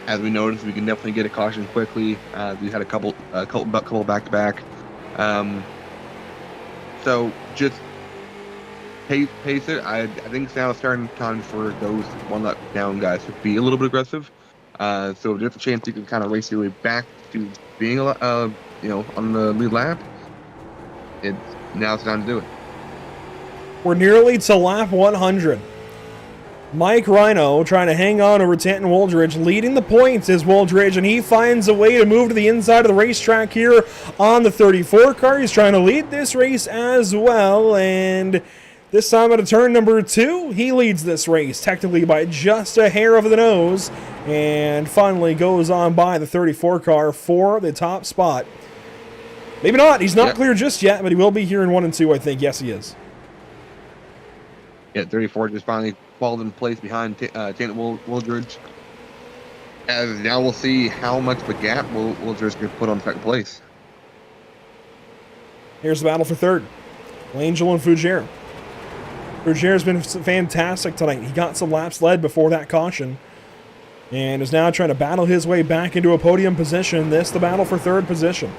As we noticed, we can definitely get a caution quickly. We had a couple back to back. So just pace it. I think now it's starting time for those 1 lap down guys to be a little bit aggressive. So there's a chance you can kind of race your way back to being on the lead lap. Now it's time to do it. We're nearly to lap 100. Mike Rhino trying to hang on over Tanton Wooldridge. Leading the points is Wooldridge, and he finds a way to move to the inside of the racetrack here on the 34 car. He's trying to lead this race as well, and this time at a turn number 2, he leads this race, technically by just a hair over the nose, and finally goes on by the 34 car for the top spot. Maybe not. He's not clear just yet, but he will be here in 1 and 2, I think. Yes, he is. Yeah, 34 just finally fall in place behind Tanton Wooldridge. As now we'll see how much of a gap Wooldridge can put on second place. Here's the battle for third. Langell and Fougere. Fugere's been fantastic tonight. He got some laps led before that caution and is now trying to battle his way back into a podium position. This the battle for third position.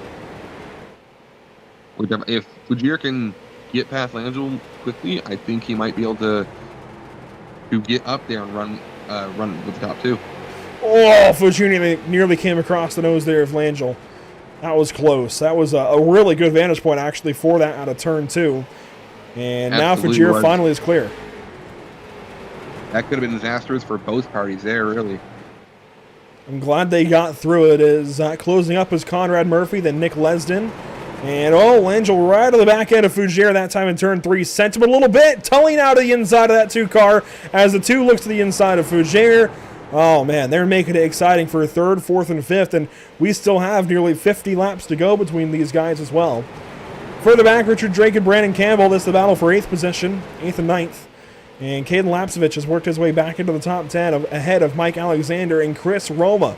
If Fougere can get past Langell quickly, I think he might be able to get up there and run with the top 2. Oh, Fougere nearly came across the nose there of Langell. That was close. That was a really good vantage point, actually, for that out of turn 2. And Absolutely now Fougere finally is clear. That could have been disastrous for both parties there, really. I'm glad they got through it. As closing up is Conrad Murphy, then Nick Lesden. And Langell right on the back end of Fougere that time in turn 3. Sent him a little bit, tulling out of the inside of that 2 car as the 2 looks to the inside of Fougere. Oh man, they're making it exciting for 3rd, 4th, and 5th, and we still have nearly 50 laps to go between these guys as well. Further back, Richard Drake and Brandon Campbell. This is the battle for 8th position, 8th and 9th. And Caden Lapsevich has worked his way back into the top 10 ahead of Mike Alexander and Chris Roma,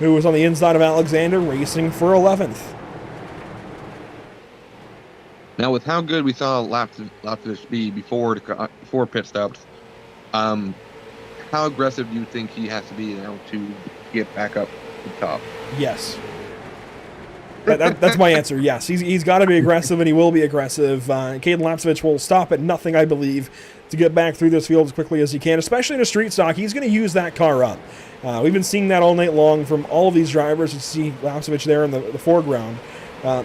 who was on the inside of Alexander racing for 11th. Now, with how good we saw Lapsevich be before pit stops, how aggressive do you think he has to be now to get back up to the top? Yes. That's my answer, yes. He's got to be aggressive, and he will be aggressive. Caden Lapsevich will stop at nothing, I believe, to get back through this field as quickly as he can, especially in a street stock. He's going to use that car up. We've been seeing that all night long from all of these drivers. You see Lapsevich there in the foreground.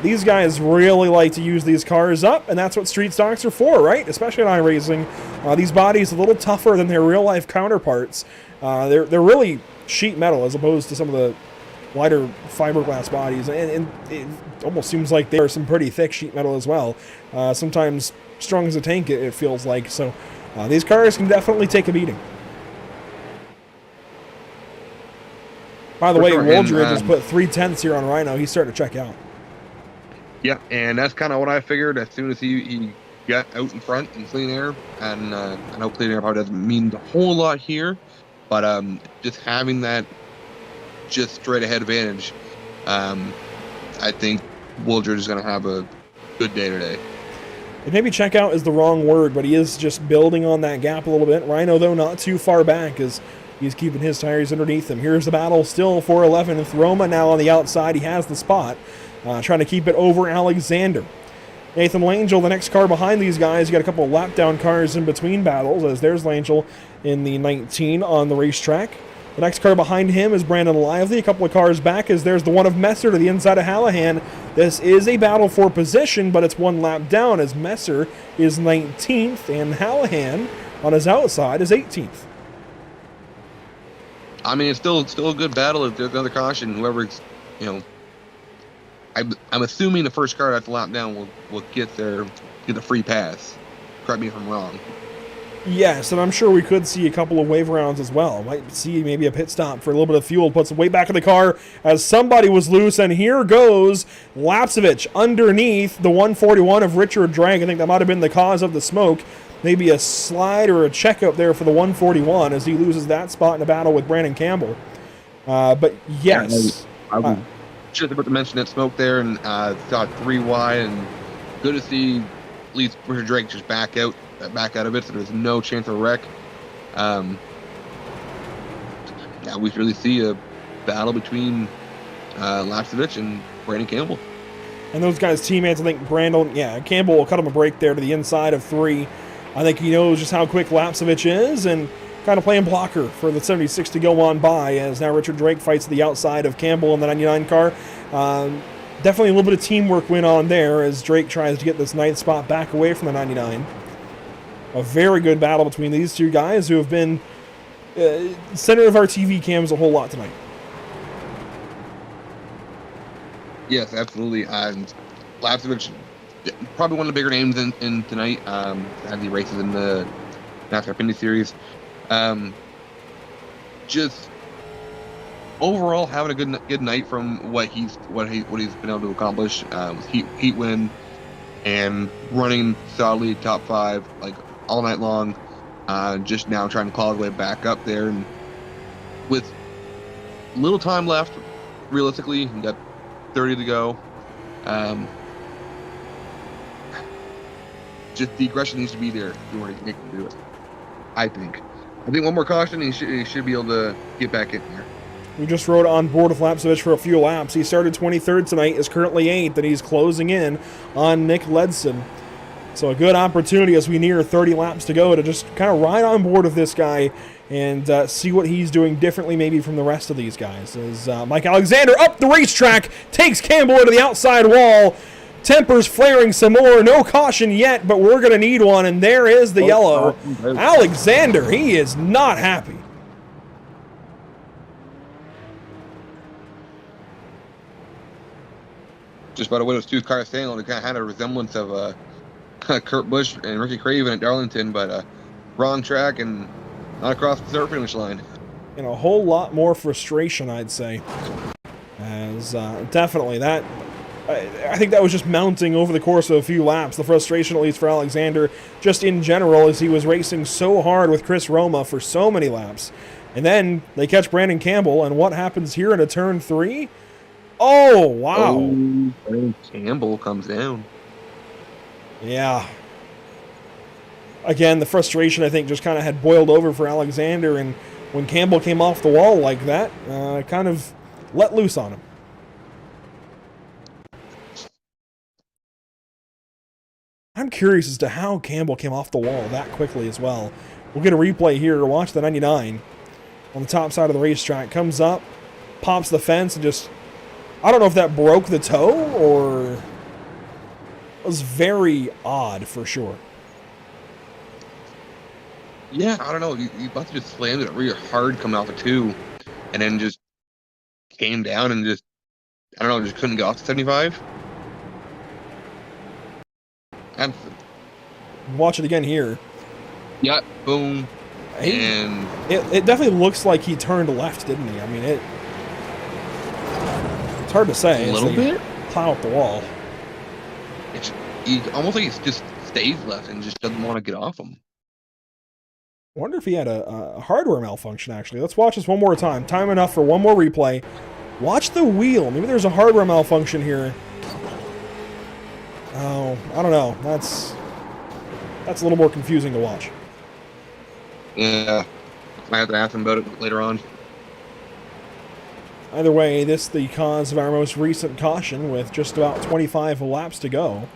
These guys really like to use these cars up, and that's what street stocks are for, right? Especially in iRacing. These bodies are a little tougher than their real-life counterparts. They're really sheet metal as opposed to some of the lighter fiberglass bodies, and it almost seems like they are some pretty thick sheet metal as well. Sometimes strong as a tank, it feels like. So these cars can definitely take a beating. By the way, Wooldridge has put 3/10 here on Rhino. He's starting to check out. Yeah, and that's kind of what I figured as soon as he got out in front in clean air. And I know clean air probably doesn't mean a whole lot here, but just having that just straight ahead advantage, I think Wooldridge is going to have a good day today. And maybe check out is the wrong word, but he is just building on that gap a little bit. Rhino, though, not too far back as he's keeping his tires underneath him. Here's the battle still for 11th. Roma now on the outside. He has the spot, trying to keep it over Alexander. Nathan Langell, the next car behind these guys. You got a couple of lap down cars in between battles, as there's Langell in the 19 on the racetrack. The next car behind him is Brandon Lively. A couple of cars back as there's the one of Messer to the inside of Hallahan. This is a battle for position, but it's 1 lap down as Messer is 19th and Hallahan on his outside is 18th. I mean, it's still a good battle. If there's another caution, whoever's, I'm assuming the first car that's lap down will get the free pass. Correct me if I'm wrong. Yes, and I'm sure we could see a couple of wave rounds as well. Might see maybe a pit stop for a little bit of fuel, puts the weight back in the car as somebody was loose, and here goes Lapsevich underneath the 141 of Richard Drake. I think that might have been the cause of the smoke. Maybe a slide or a checkup there for the 141 as he loses that spot in a battle with Brandon Campbell. But yes. I was just about to mention that smoke there, and saw 3 wide, and good to see at least Richard Drake just back out of it, so there's no chance of wreck. Yeah, we really see a battle between Lapsevich and Brandon Campbell. And those guys' teammates, I think Campbell will cut him a break there to the inside of 3. I think he knows just how quick Lapsevich is, and kind of playing blocker for the 76 to go on by, as now Richard Drake fights to the outside of Campbell in the 99 car. Definitely a little bit of teamwork went on there as Drake tries to get this 9th spot back away from the 99. A very good battle between these two guys who have been center of our TV cams a whole lot tonight. Yes, absolutely. Lapsevich, probably one of the bigger names in tonight, as he races in the NASCAR Pinty Series. Just overall having a good night from what he's been able to accomplish with heat win and running solidly top 5 like all night long. Just now trying to claw his way back up there, and with little time left, realistically, we got 30 to go. Just the aggression needs to be there if you want to do it. I think one more caution, and he should be able to get back in here. We just rode on board with Lapsevich for a few laps. He started 23rd tonight, is currently 8th, and he's closing in on Nick Ledson. So a good opportunity as we near 30 laps to go to just kind of ride on board with this guy and see what he's doing differently maybe from the rest of these guys. As Mike Alexander up the racetrack, takes Campbell into the outside wall. Tempers flaring some more. No caution yet, but we're going to need one, and there is the yellow. Alexander, he is not happy. Just by the way those 2 cars standing, they kind of had a resemblance of Kurt Busch and Ricky Craven at Darlington, but wrong track and not across the start finish line. And a whole lot more frustration, I'd say. As definitely that, I think that was just mounting over the course of a few laps. The frustration, at least for Alexander, just in general, as he was racing so hard with Chris Roma for so many laps. And then they catch Brandon Campbell, and what happens here in a turn 3? Oh, wow. Oh, Brandon Campbell comes down. Yeah. Again, the frustration, I think, just kind of had boiled over for Alexander, and when Campbell came off the wall like that, kind of let loose on him. I'm curious as to how Campbell came off the wall that quickly as well. We'll get a replay here to watch the 99 on the top side of the racetrack. Comes up, pops the fence, and just... I don't know if that broke the toe or... It was very odd for sure. Yeah, I don't know. You must have just slammed it really hard coming off of 2, and then just came down and just, I don't know, just couldn't get off to 75. And watch it again here. Yeah, boom. And it definitely looks like he turned left, didn't he? I mean, it's hard to say. A little bit. Plow up the wall. He almost like he just stays left and just doesn't want to get off him. I wonder if he had a hardware malfunction, actually. Let's watch this one more time. Time enough for one more replay. Watch the wheel. Maybe there's a hardware malfunction here. Oh, I don't know. That's a little more confusing to watch. Yeah. I have to ask him about it later on. Either way, this is the cause of our most recent caution with just about 25 laps to go.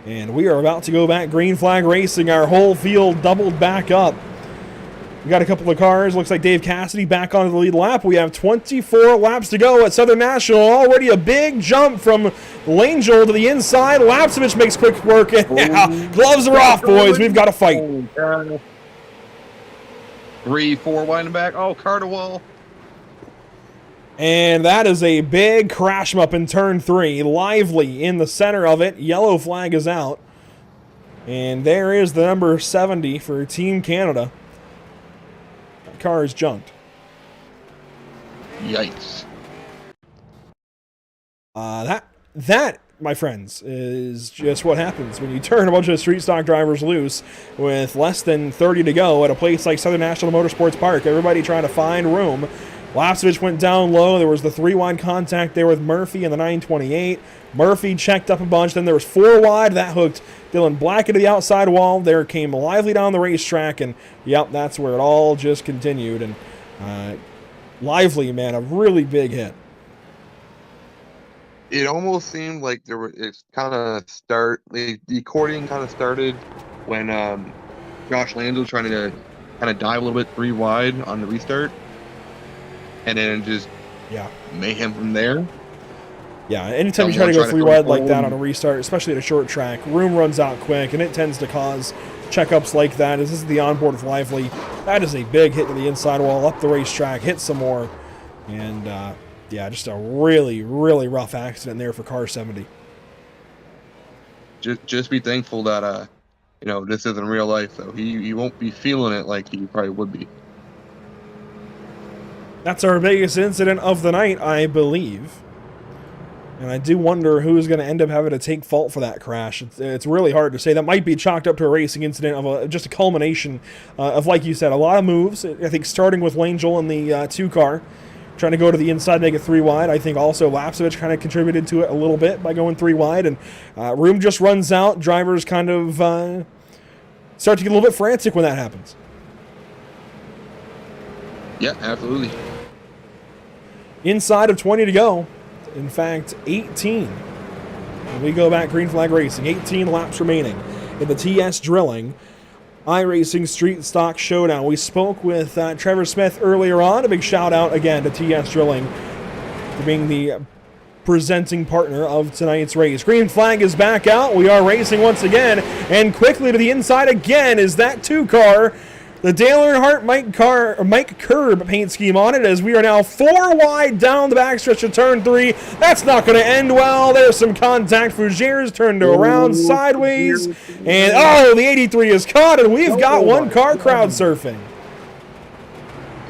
And we are about to go back green flag racing. Our whole field doubled back up. We got a couple of cars. Looks like Dave Cassidy back onto the lead lap. We have 24 laps to go at Southern National. Already a big jump from Langell to the inside. Lapsevich makes quick work. And yeah, gloves are off, boys. We've got to fight. 3, 4 winding back. Oh, car to wall. And that is a big crash up in turn 3. Lively in the center of it. Yellow flag is out. And there is the number 70 for Team Canada. That car is junked. Yikes. That, my friends, is just what happens when you turn a bunch of street stock drivers loose with less than 30 to go at a place like Southern National Motorsports Park. Everybody trying to find room. Lapsevich went down low. There was the 3-wide contact there with Murphy in the 928. Murphy checked up a bunch. Then there was 4-wide. That hooked Dylan Black into the outside wall. There came Lively down the racetrack. And, yep, that's where it all just continued. And Lively, man, a really big hit. It almost seemed like it's kind of the courting kind of started when Josh Landell trying to kind of dive a little bit 3 wide on the restart. And then just mayhem from there. Yeah, anytime you try to go 3 wide like that on a restart, especially at a short track, room runs out quick, and it tends to cause checkups like that. As this is the onboard with Lively, that is a big hit to the inside wall, up the racetrack, hit some more, and just a really, really rough accident there for car 70. Just be thankful that this isn't real life, though. He won't be feeling it like he probably would be. That's our biggest incident of the night, I believe. And I do wonder who's going to end up having to take fault for that crash. It's really hard to say. That might be chalked up to a racing incident of just a culmination of, like you said, a lot of moves. I think starting with Langell in the 2 car, trying to go to the inside, make it 3 wide. I think also Lapsevich kind of contributed to it a little bit by going 3 wide. And room just runs out. Drivers kind of start to get a little bit frantic when that happens. Yeah, absolutely. Inside of 20 to go. In fact, 18. And we go back green flag racing. 18 laps remaining in the TS Drilling iRacing Street Stock Showdown. We spoke with Trevor Smith earlier on. A big shout out again to TS Drilling for being the presenting partner of tonight's race. Green flag is back out. We are racing once again. And quickly to the inside again is that 2 car. The Dale Earnhardt Mike Curb paint scheme on it, as we are now 4 wide down the backstretch of turn 3. That's not going to end well. There's some contact. Fougier's turned around sideways. And, the 83 is caught, and we've got 1 car crowd surfing.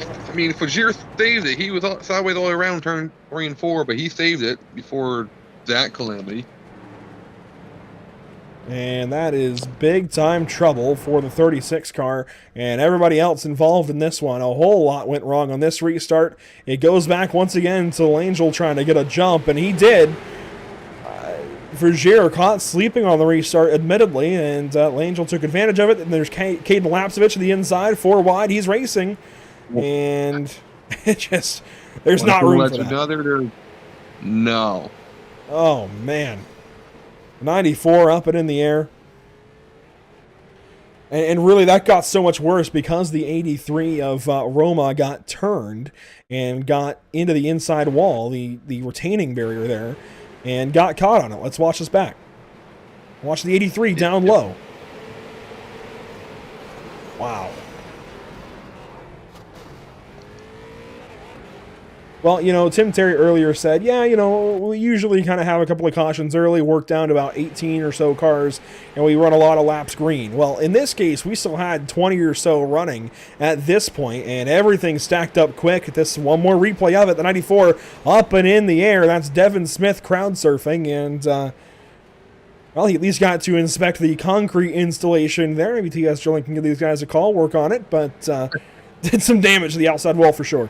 I mean, Fougere saved it. He was sideways all the way around turn 3 and 4, but he saved it before that calamity. And that is big-time trouble for the 36 car and everybody else involved in this one. A whole lot went wrong on this restart. It goes back once again to Langell trying to get a jump, and he did. Fougere caught sleeping on the restart, admittedly, and Langell took advantage of it. And there's Caden Lapsevich to the inside, 4 wide. He's racing, and there's not room for that. No. Oh, man. 94 up and in the air. And really, that got so much worse because the 83 of Roma got turned and got into the inside wall, the retaining barrier there, and got caught on it. Let's watch this back. Watch the 83 down low. Wow. Well, Tim Terry earlier said, we usually kind of have a couple of cautions early, work down to about 18 or so cars, and we run a lot of laps green. Well, in this case, we still had 20 or so running at this point, and everything stacked up quick. This one more replay of it, the 94 up and in the air. That's Devin Smith crowd surfing, and, he at least got to inspect the concrete installation there. Maybe TS Drilling can give these guys a call, work on it, but did some damage to the outside wall for sure.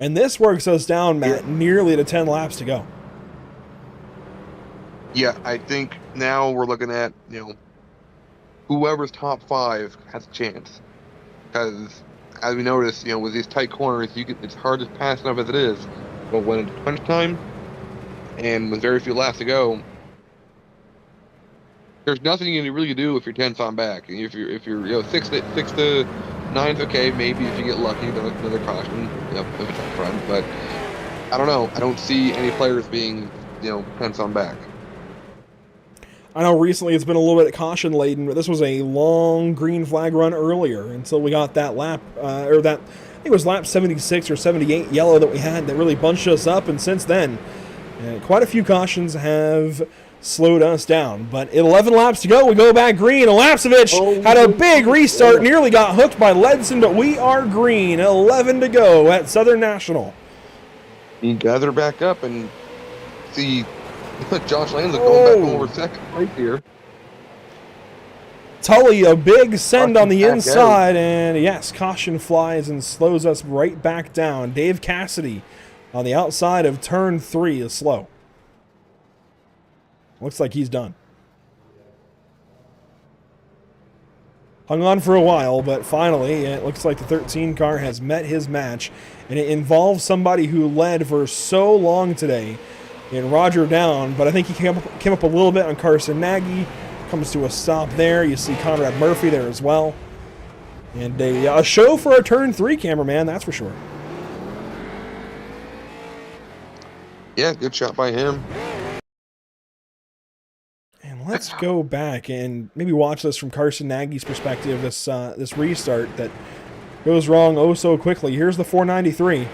And this works us down, Matt, nearly to 10 laps to go. Yeah, I think now we're looking at, whoever's top 5 has a chance. Because, as we noticed, with these tight corners, it's hard to pass enough as it is. But when it's crunch time, and with very few laps to go, there's nothing you can really do if you're 10th on back. If you're 6 to 9th, okay, maybe if you get lucky, another caution, if it's up front. But I don't know. I don't see any players being, 10th on back. I know recently it's been a little bit caution laden, but this was a long green flag run earlier until we got that lap, I think it was lap 76 or 78 yellow that we had that really bunched us up. And since then, And quite a few cautions have slowed us down. But 11 laps to go, we go back green. Lapsevich had a big restart, nearly got hooked by Ledson, but we are green. 11 to go at Southern National. You gather back up and see Josh Lane's going back over second right here. Tully, a big send on the inside, and yes, caution flies and slows us right back down. Dave Cassidy on the outside of turn 3 is slow. Looks like he's done. Hung on for a while, but finally, it looks like the 13 car has met his match, and it involves somebody who led for so long today in Roger Down, but I think he came up a little bit on Carson Nagy. Comes to a stop there. You see Conrad Murphy there as well. And a show for a turn 3 cameraman, that's for sure. Yeah, good shot by him. And let's go back and maybe watch this from Carson Nagy's perspective, this restart that goes wrong oh so quickly. Here's the 493.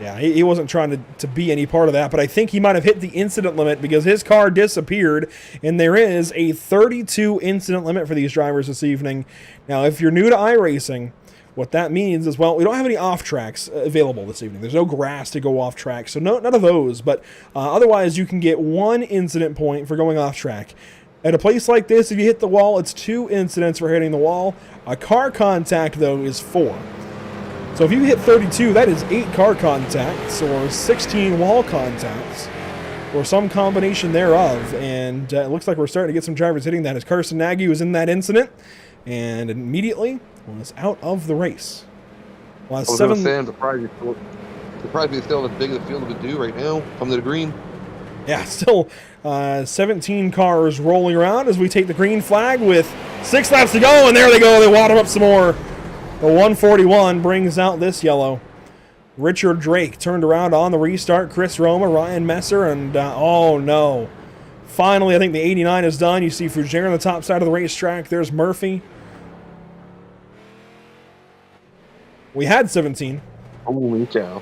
Yeah, he wasn't trying to be any part of that, but I think he might have hit the incident limit because his car disappeared, and there is a 32 incident limit for these drivers this evening. Now, if you're new to iRacing, what that means is, well, we don't have any off-tracks available this evening. There's no grass to go off-track, so none of those, but otherwise you can get 1 incident point for going off-track. At a place like this, if you hit the wall, it's 2 incidents for hitting the wall. A car contact, though, is 4. So if you hit 32, that is 8 car contacts or 16 wall contacts or some combination thereof. And it looks like we're starting to get some drivers hitting that as Carson Nagy was in that incident and immediately was out of the race. Well, I'm surprised he's still as big of the field to do right now. Come to the green. Yeah, still 17 cars rolling around as we take the green flag with 6 laps to go. And there they go. They wad them up some more. The 141 brings out this yellow. Richard Drake turned around on the restart. Chris Roma, Ryan Messer, and oh no. Finally, I think the 89 is done. You see Fougere on the top side of the racetrack. There's Murphy. We had 17. Holy cow.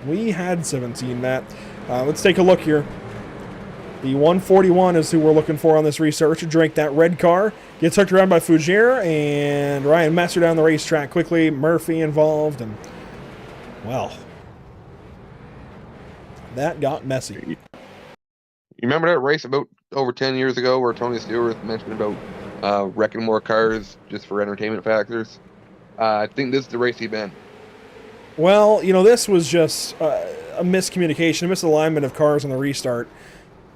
We had 17, Matt. Let's take a look here. The 141 is who we're looking for on this restart. Richard Drake, that red car, gets hooked around by Fougere, and Ryan Messer down the racetrack quickly. Murphy involved, and, well, that got messy. You remember that race about over 10 years ago where Tony Stewart mentioned about wrecking more cars just for entertainment factors? I think this is the race he's been. Well, you know, this was just a miscommunication, a misalignment of cars on the restart.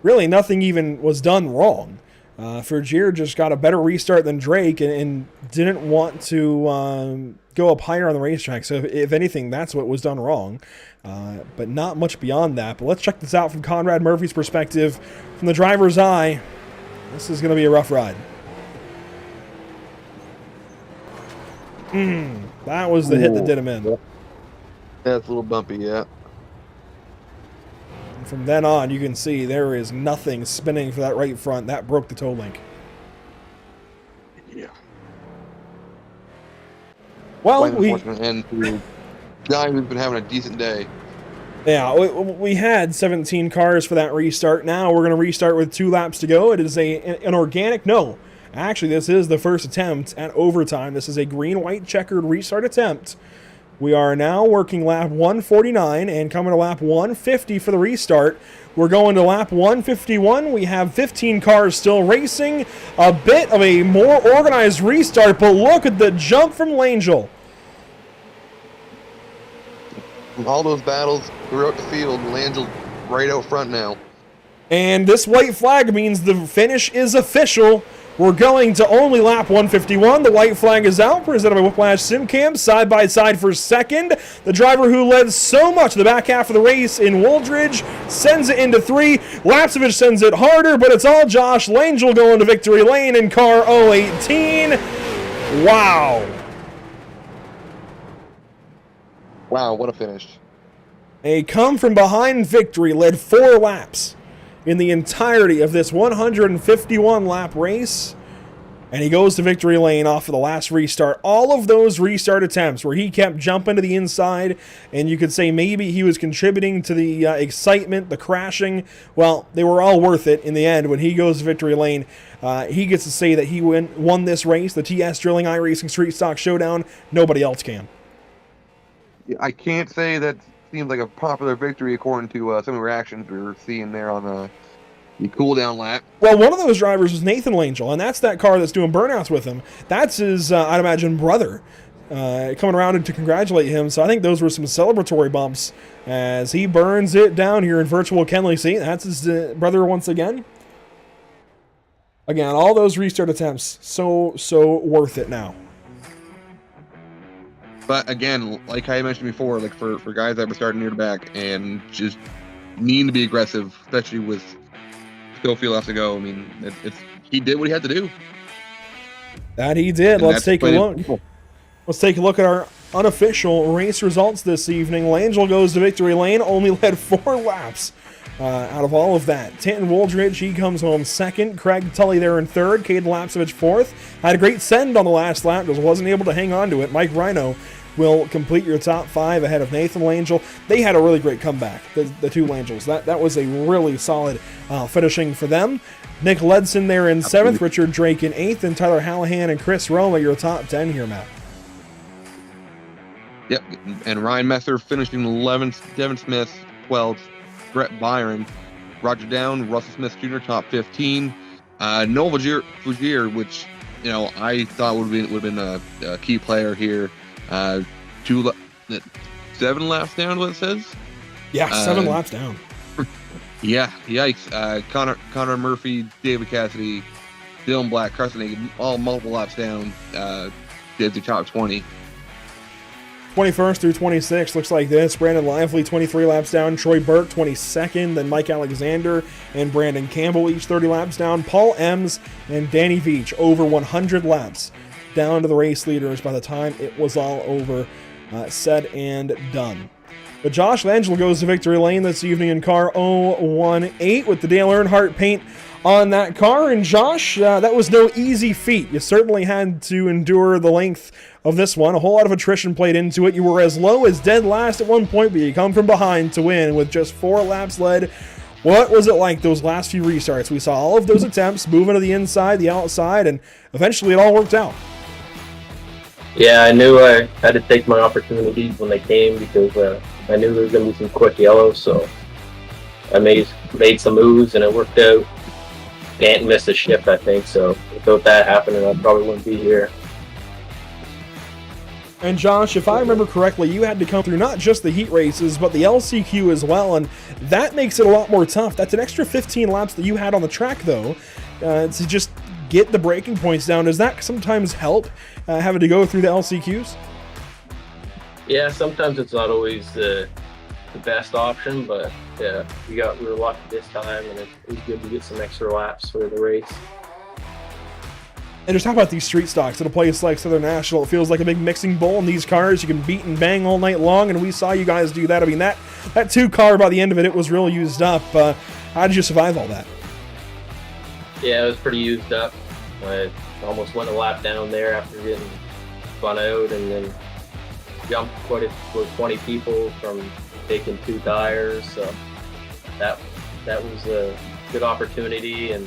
Really, nothing even was done wrong. Fougere just got a better restart than Drake and didn't want to go up higher on the racetrack. So, if anything, that's what was done wrong. But not much beyond that. But let's check this out from Conrad Murphy's perspective. From the driver's eye, this is going to be a rough ride. That was the hit that did him in. That's a little bumpy, yeah. From then on, you can see there is nothing spinning for that right front. That broke the toe link. Yeah. Well, and the guy who's been having a decent day. Yeah, we had 17 cars for that restart. Now we're going to restart with 2 laps to go. It is an organic, no. Actually, this is the first attempt at overtime. This is a green-white checkered restart attempt. We are now working lap 149 and coming to lap 150 for the restart. We're going to lap 151. We have 15 cars still racing. A bit of a more organized restart, but look at the jump from Langell. From all those battles throughout the field, Langell right out front now. And this white flag means the finish is official. We're going to only lap 151. The white flag is out, presented by Whiplash SimCam, side by side for second. The driver who led so much in the back half of the race in Wooldridge sends it into 3. Lapsevich sends it harder, but it's all Josh Langell going to victory lane in car 018. Wow. Wow, what a finish. A come-from-behind victory led 4 laps in the entirety of this 151-lap race. and he goes to victory lane off of the last restart. All of those restart attempts where he kept jumping to the inside, and you could say maybe he was contributing to the excitement, the crashing. Well, they were all worth it in the end. When he goes to victory lane, he gets to say that he won this race, the TS Drilling iRacing Street Stock Showdown. Nobody else can. I can't say that seems like a popular victory according to some of the reactions we were seeing there on the cool-down lap. Well, one of those drivers was Nathan Langell, and that's that car that's doing burnouts with him. That's his, I'd imagine, brother coming around to congratulate him. So I think those were some celebratory bumps as he burns it down here in virtual Kenley. See, that's his brother once again. Again, all those restart attempts, so worth it now. But again, like I mentioned before, like for guys that were starting near the back and just needing to be aggressive, especially with still a few laps to go. I mean, he did what he had to do. That he did. And Let's take a look. Let's take a look at our unofficial race results this evening. Langell goes to victory lane, only led 4 laps out of all of that. Tanton Wooldridge, he comes home second. Craig Tully there in third. Caden Lapsovich fourth. Had a great send on the last lap, just wasn't able to hang on to it. Mike Rhino will complete your top 5 ahead of Nathan Langell. They had a really great comeback, the two Langells. That was a really solid finishing for them. Nick Ledson there in 7th, Richard Drake in 8th, and Tyler Hallahan and Chris Roma, your top 10 here, Matt. Yep, and Ryan Messer finishing 11th, Devin Smith 12th, Brett Byron, Roger Down, Russell Smith Jr. top 15, Noel Fugier, which I thought would have been a key player here. 7 laps down, what it says? Yeah, 7 laps down. Yeah, yikes. Connor Murphy, David Cassidy, Dylan Black, Carson Hagan, all multiple laps down, did the top 20. 21st through 26th looks like this. Brandon Lively, 23 laps down. Troy Burke, 22nd. Then Mike Alexander and Brandon Campbell, each 30 laps down. Paul Ems and Danny Veach, over 100 laps down to the race leaders by the time it was all over, said and done. But Josh Langell goes to victory lane this evening in car 018 with the Dale Earnhardt paint on that car. And Josh, that was no easy feat. You certainly had to endure the length of this one. A whole lot of attrition played into it. You were as low as dead last at one point, but you come from behind to win with just 4 laps led. What was it like those last few restarts? We saw all of those attempts moving to the inside, the outside, and eventually it all worked out. Yeah, I knew I had to take my opportunities when they came because I knew there was going to be some quick yellows, so I made some moves and it worked out. Can't miss a shift, I think, so without that happening, I probably wouldn't be here. And Josh, if I remember correctly, you had to come through not just the heat races, but the LCQ as well, and that makes it a lot more tough. That's an extra 15 laps that you had on the track, though, to just get the braking points down. Does that sometimes help, having to go through the LCQs? Yeah, sometimes it's not always the best option, but yeah, we were lucky this time, and it was good to get some extra laps for the race. And just talk about these street stocks at a place like Southern National. It feels like a big mixing bowl in these cars. You can beat and bang all night long, and we saw you guys do that. I mean, that 2 car, by the end of it, it was really used up. How did you survive all that? Yeah, it was pretty used up. I almost went a lap down there after getting spun out, and then jumped quite 20 people from taking 2 tires. So that was a good opportunity, and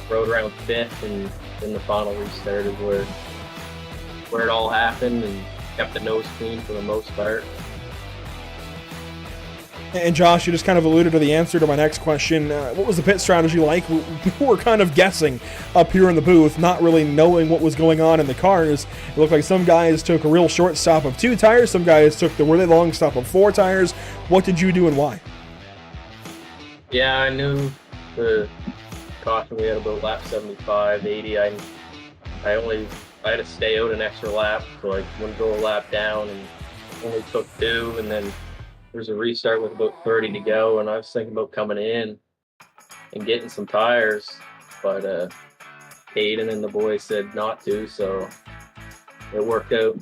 rode around 5th, and then the final restart is where it all happened, and kept the nose clean for the most part. And Josh, you just kind of alluded to the answer to my next question. What was the pit strategy like? We were kind of guessing up here in the booth, not really knowing what was going on in the cars. It looked like some guys took a real short stop of 2 tires. Some guys took the really long stop of 4 tires. What did you do and why? Yeah, I knew the caution we had about lap 75, 80. I had to stay out an extra lap, so I wouldn't go a lap down, and only took 2, and then there's a restart with about 30 to go, and I was thinking about coming in and getting some tires, but Aiden and the boys said not to, so it worked out.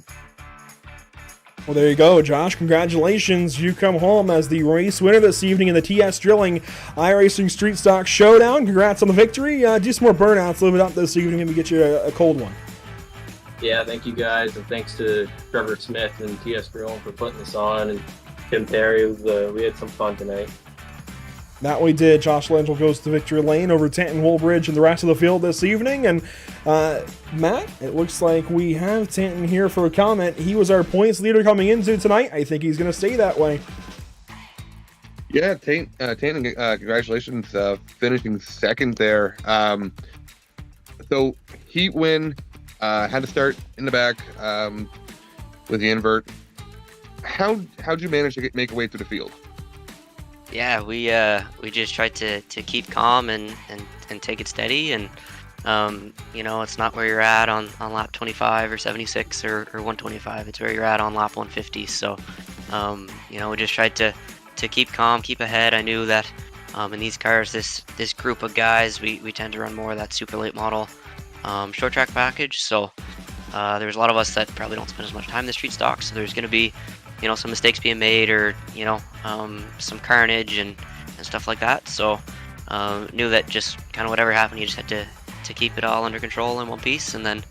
Well, there you go, Josh. Congratulations. You come home as the race winner this evening in the TS Drilling iRacing Street Stock Showdown. Congrats on the victory. Do some more burnouts. Live it up this evening. Maybe get you a cold one. Yeah, thank you guys, and thanks to Trevor Smith and TS Drilling for putting this on, and Tim Terry. We had some fun tonight. That we did. Josh Langell goes to victory lane over Tanton Woolbridge and the rest of the field this evening. And Matt, it looks like we have Tanton here for a comment. He was our points leader coming into tonight. I think he's going to stay that way. Yeah, Tanton, congratulations, finishing second there. So heat win, had to start in the back with the invert. How'd you manage to make a way through the field? Yeah, we just tried to keep calm and take it steady, and it's not where you're at on lap 25 or 76 or 125. It's where you're at on lap 150. So we just tried to keep calm, keep ahead. I knew that in these cars, this group of guys, we tend to run more of that super late model short track package. So there's a lot of us that probably don't spend as much time in the street stock. So there's going to be some mistakes being made, or some carnage and stuff like that. So knew that just kind of whatever happened, you just had to keep it all under control in one piece, and then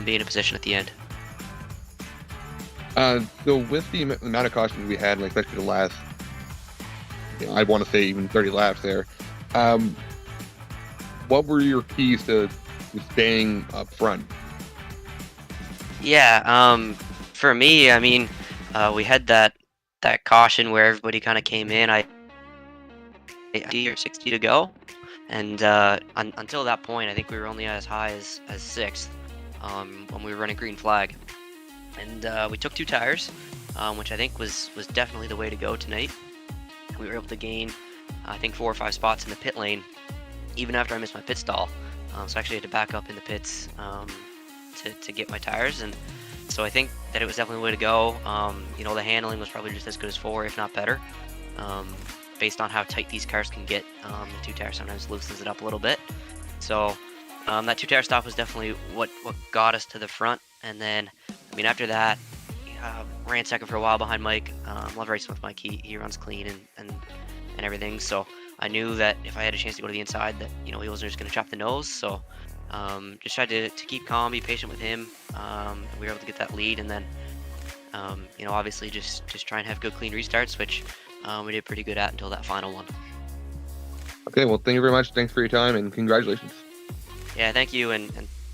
be in a position at the end. So with the amount of cautions we had, like especially the last, I want to say even 30 laps there, what were your keys to staying up front? Yeah, for me, I mean, we had that caution where everybody kind of came in. I 50 or 60 to go, and until that point, I think we were only as high as 6th when we were running green flag, and we took 2 tires, which I think was definitely the way to go tonight. We were able to gain, I think, 4 or 5 spots in the pit lane, even after I missed my pit stall. So I actually had to back up in the pits to get my tires, and so I think that it was definitely the way to go. The handling was probably just as good as 4, if not better, based on how tight these cars can get. The 2 tires sometimes loosens it up a little bit. So that 2 tire stop was definitely what got us to the front. And then, after that, ran second for a while behind Mike. Love racing with Mike. He runs clean and everything. So I knew that if I had a chance to go to the inside, that he wasn't just going to chop the nose. So just tried to keep calm, be patient with him. We were able to get that lead, and then obviously just try and have good clean restarts, which we did pretty good at until that final one. Okay, well, thank you very much. Thanks for your time, and congratulations. Yeah, thank you, and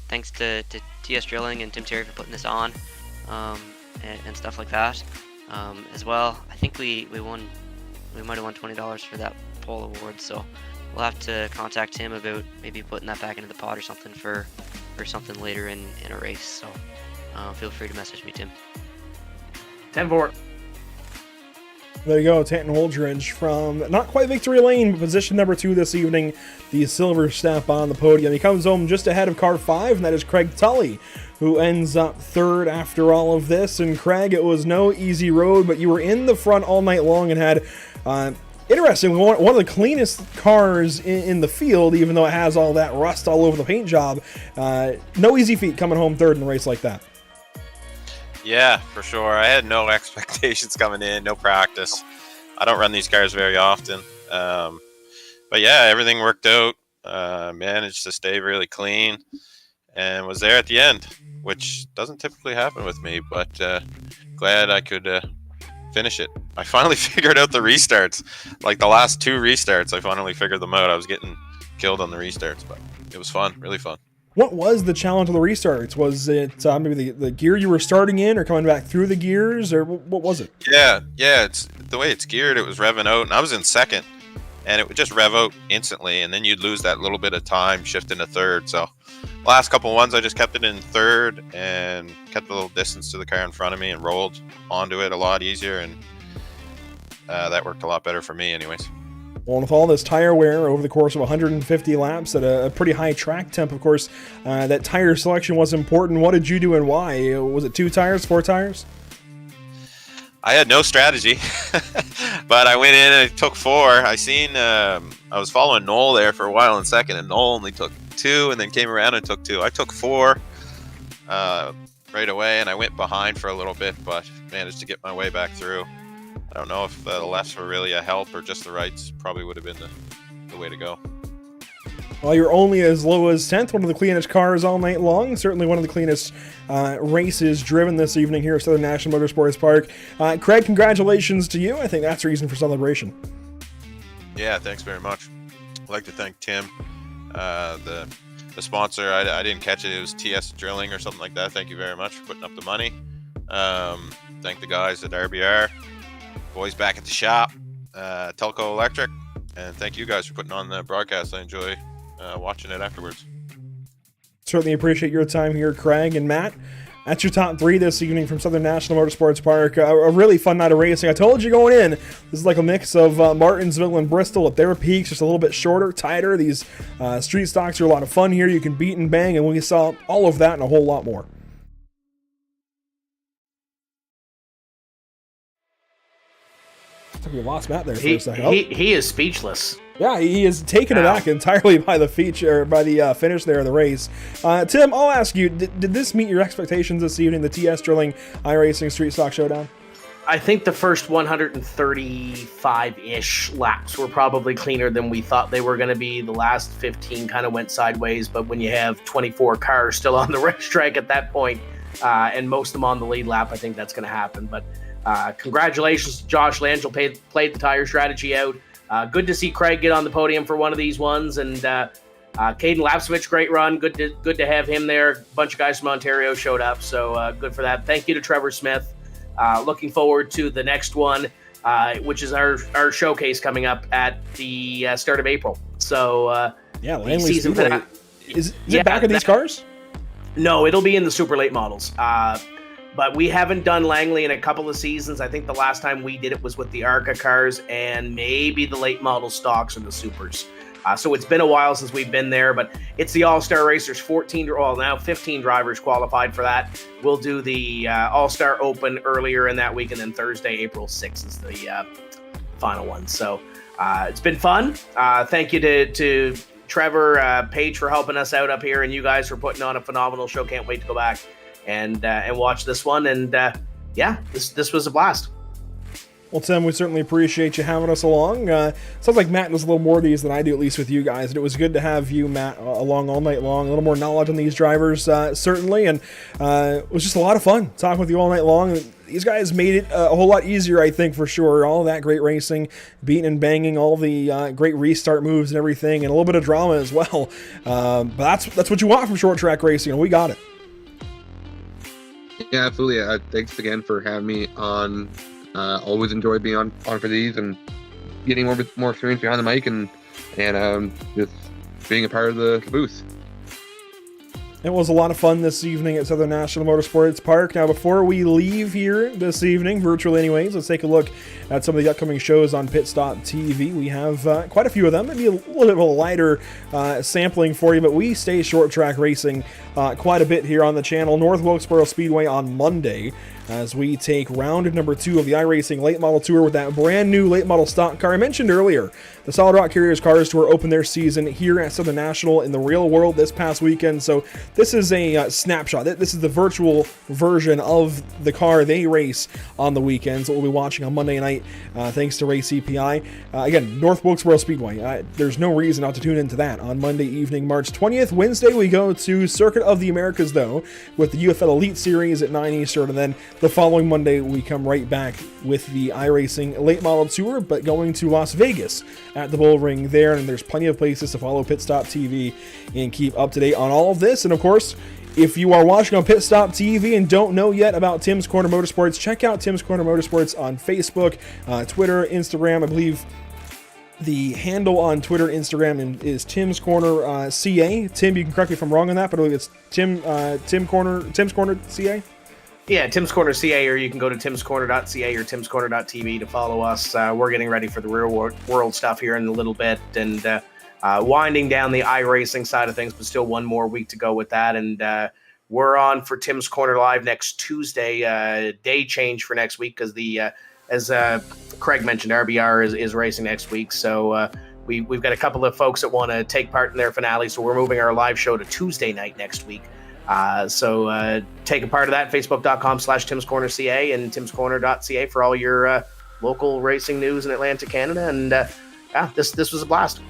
thanks to TS Drilling and Tim Terry for putting this on, and stuff like that. As well, I think we won. We might have won $20 for that pole award, so we'll have to contact him about maybe putting that back into the pot or something for something later in a race. So feel free to message me, Tim. 10-4. There you go, Tanton Woolbridge from not quite victory lane, but position number 2 this evening, the silver step on the podium. He comes home just ahead of car 5, and that is Craig Tully, who ends up 3rd after all of this. And Craig, it was no easy road, but you were in the front all night long and had interesting, one of the cleanest cars in the field, even though it has all that rust all over the paint job. No easy feat coming home 3rd in a race like that. Yeah, for sure. I had no expectations coming in, no practice. I don't run these cars very often. But yeah, everything worked out. Managed to stay really clean and was there at the end, which doesn't typically happen with me, but glad I could finish it. I finally figured out the restarts. Like the last 2 restarts, I finally figured them out. I was getting killed on the restarts, but it was fun, really fun. What was the challenge of the restarts? Was it maybe the gear you were starting in, or coming back through the gears, or what was it? Yeah, it's the way it's geared. It was revving out, and I was in 2nd, and it would just rev out instantly, and then you'd lose that little bit of time shifting to 3rd. So last couple ones, I just kept it in 3rd and kept a little distance to the car in front of me and rolled onto it a lot easier, and that worked a lot better for me anyways. Well, with all this tire wear over the course of 150 laps at a pretty high track temp, of course, that tire selection was important. What did you do and why? Was it 2 tires, 4 tires? I had no strategy, but I went in and I took 4. I was following Noel there for a while in 2nd, and Noel only took 2 and then came around and took 2. I took 4. right away, and I went behind for a little bit, but managed to get my way back through. I don't know if the lefts were really a help or just the rights probably would have been the way to go. Well, you're only as low as 10th, one of the cleanest cars all night long. Certainly one of the cleanest races driven this evening here at Southern National Motorsports Park. Craig, congratulations to you. I think that's a reason for celebration. Yeah, thanks very much. I'd like to thank Tim, the sponsor. I didn't catch it. It was TS Drilling or something like that. Thank you very much for putting up the money. Thank the guys at RBR, boys back at the shop, Telco Electric, and thank you guys for putting on the broadcast. I enjoy watching it afterwards. Certainly appreciate your time here, Craig and Matt. That's your top 3 this evening from Southern National Motorsports Park. A really fun night of racing. I told you going in, this is like a mix of Martinsville and Bristol at their peaks, just a little bit shorter, tighter. These street stocks are a lot of fun here. You can beat and bang, and we saw all of that and a whole lot more. We lost Matt there for a second. He is speechless. Yeah, he is taken aback entirely by the feature, by the finish there of the race. Tim, I'll ask you: did this meet your expectations this evening? The TS Drilling iRacing Street Stock Showdown. I think the first 135-ish laps were probably cleaner than we thought they were going to be. The last 15 kind of went sideways, but when you have 24 cars still on the racetrack at that point, and most of them on the lead lap, I think that's going to happen. But congratulations to Josh Langell, played the tire strategy out. Good to see Craig get on the podium for one of these ones, and Caden Lapsovich, great run. Good to have him there. A bunch of guys from Ontario showed up, so good for that. Thank you to Trevor Smith. Looking forward to the next one, which is our showcase coming up at the start of April. So yeah, Langley Speedway. Is it back in these cars? No, it'll be in the super late models. But we haven't done Langley in a couple of seasons. I think the last time we did it was with the ARCA cars and maybe the late model stocks and the supers. So it's been a while since we've been there, but it's the All-Star Racers. 15 drivers qualified for that. We'll do the All-Star Open earlier in that week, and then Thursday, April 6th is the final one. So it's been fun. Thank you to Trevor, Paige for helping us out up here, and you guys for putting on a phenomenal show. Can't wait to go back and watch this one. And this was a blast. Well, Tim, we certainly appreciate you having us along. Sounds like Matt knows a little more of these than I do, at least with you guys. And it was good to have you, Matt, along all night long. A little more knowledge on these drivers, certainly. And it was just a lot of fun talking with you all night long. These guys made it a whole lot easier, I think, for sure. All that great racing, beating and banging, all the great restart moves and everything, and a little bit of drama as well. But that's what you want from short track racing, and we got it. Yeah, absolutely. Thanks again for having me on. Always enjoy being on for these and getting more experience behind the mic and just being a part of the booth. It was a lot of fun this evening at Southern National Motorsports Park. Now, before we leave here this evening, virtually anyways, let's take a look at some of the upcoming shows on Pit Stop TV. We have quite a few of them, maybe a little bit of a lighter sampling for you, but we stay short track racing quite a bit here on the channel. North Wilkesboro Speedway on Monday, as we take round number 2 of the iRacing Late Model Tour with that brand new late model stock car. I mentioned earlier, the Solid Rock Carriers Cars Tour opened their season here at Southern National in the real world this past weekend, so this is a snapshot. This is the virtual version of the car they race on the weekends that we'll be watching on Monday night, thanks to Race CPI. Again, North Wilkesboro Speedway. There's no reason not to tune into that on Monday evening, March 20th. Wednesday, we go to Circuit of the Americas, though, with the UFL Elite Series at 9 Eastern, and then the following Monday, we come right back with the iRacing Late Model Tour, but going to Las Vegas at the Bull Ring there, and there's plenty of places to follow Pit Stop TV and keep up to date on all of this. And of course, if you are watching on Pit Stop TV and don't know yet about Tim's Corner Motorsports, check out Tim's Corner Motorsports on Facebook, Twitter, Instagram. I believe the handle on Twitter and Instagram is Tim's Corner CA. Tim, you can correct me if I'm wrong on that, but I believe it's Tim's Corner CA. Yeah, Tim's Corner CA, or you can go to timscorner.ca or timscorner.tv to follow us. We're getting ready for the real world stuff here in a little bit, and winding down the iRacing side of things, but still one more week to go with that. And we're on for Tim's Corner Live next Tuesday, day change for next week, because as Craig mentioned, RBR is racing next week. So we've got a couple of folks that want to take part in their finale, so we're moving our live show to Tuesday night next week. So take a part of that, facebook.com/TimsCornerCA and timscorner.ca for all your local racing news in Atlantic Canada. And this was a blast.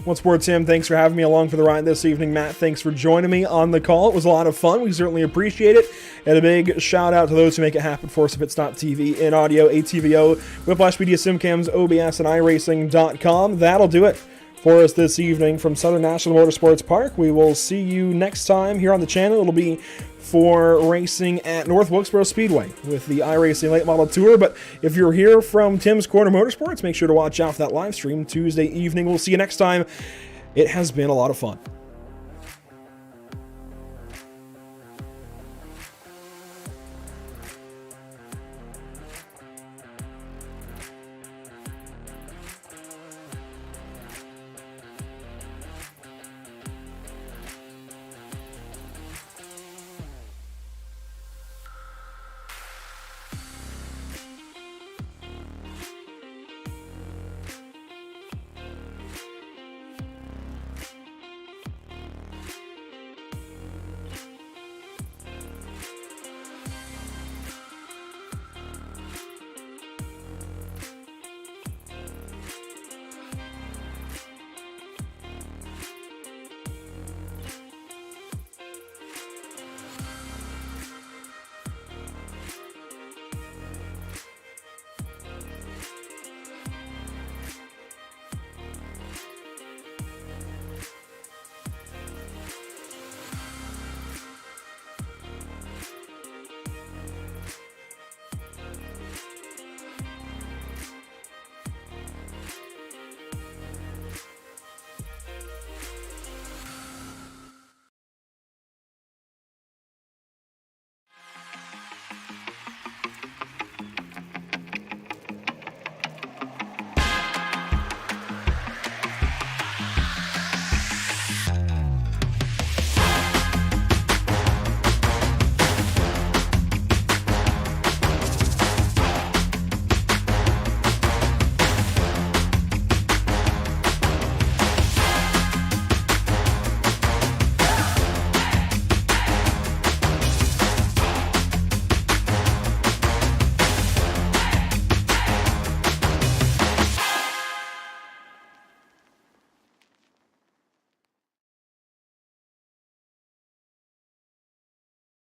Once more, Tim, thanks for having me along for the ride this evening. Matt, thanks for joining me on the call. It was a lot of fun. We certainly appreciate it. And a big shout out to those who make it happen for us if it's not TV in audio, ATVO, Whiplash Media, SimCams, OBS, and iRacing.com. That'll do it for us this evening from Southern National Motorsports Park. We will see you next time here on the channel. It'll be for racing at North Wilkesboro Speedway with the iRacing Late Model Tour. But if you're here from Tim's Corner Motorsports, make sure to watch out for that live stream Tuesday evening. We'll see you next time. It has been a lot of fun.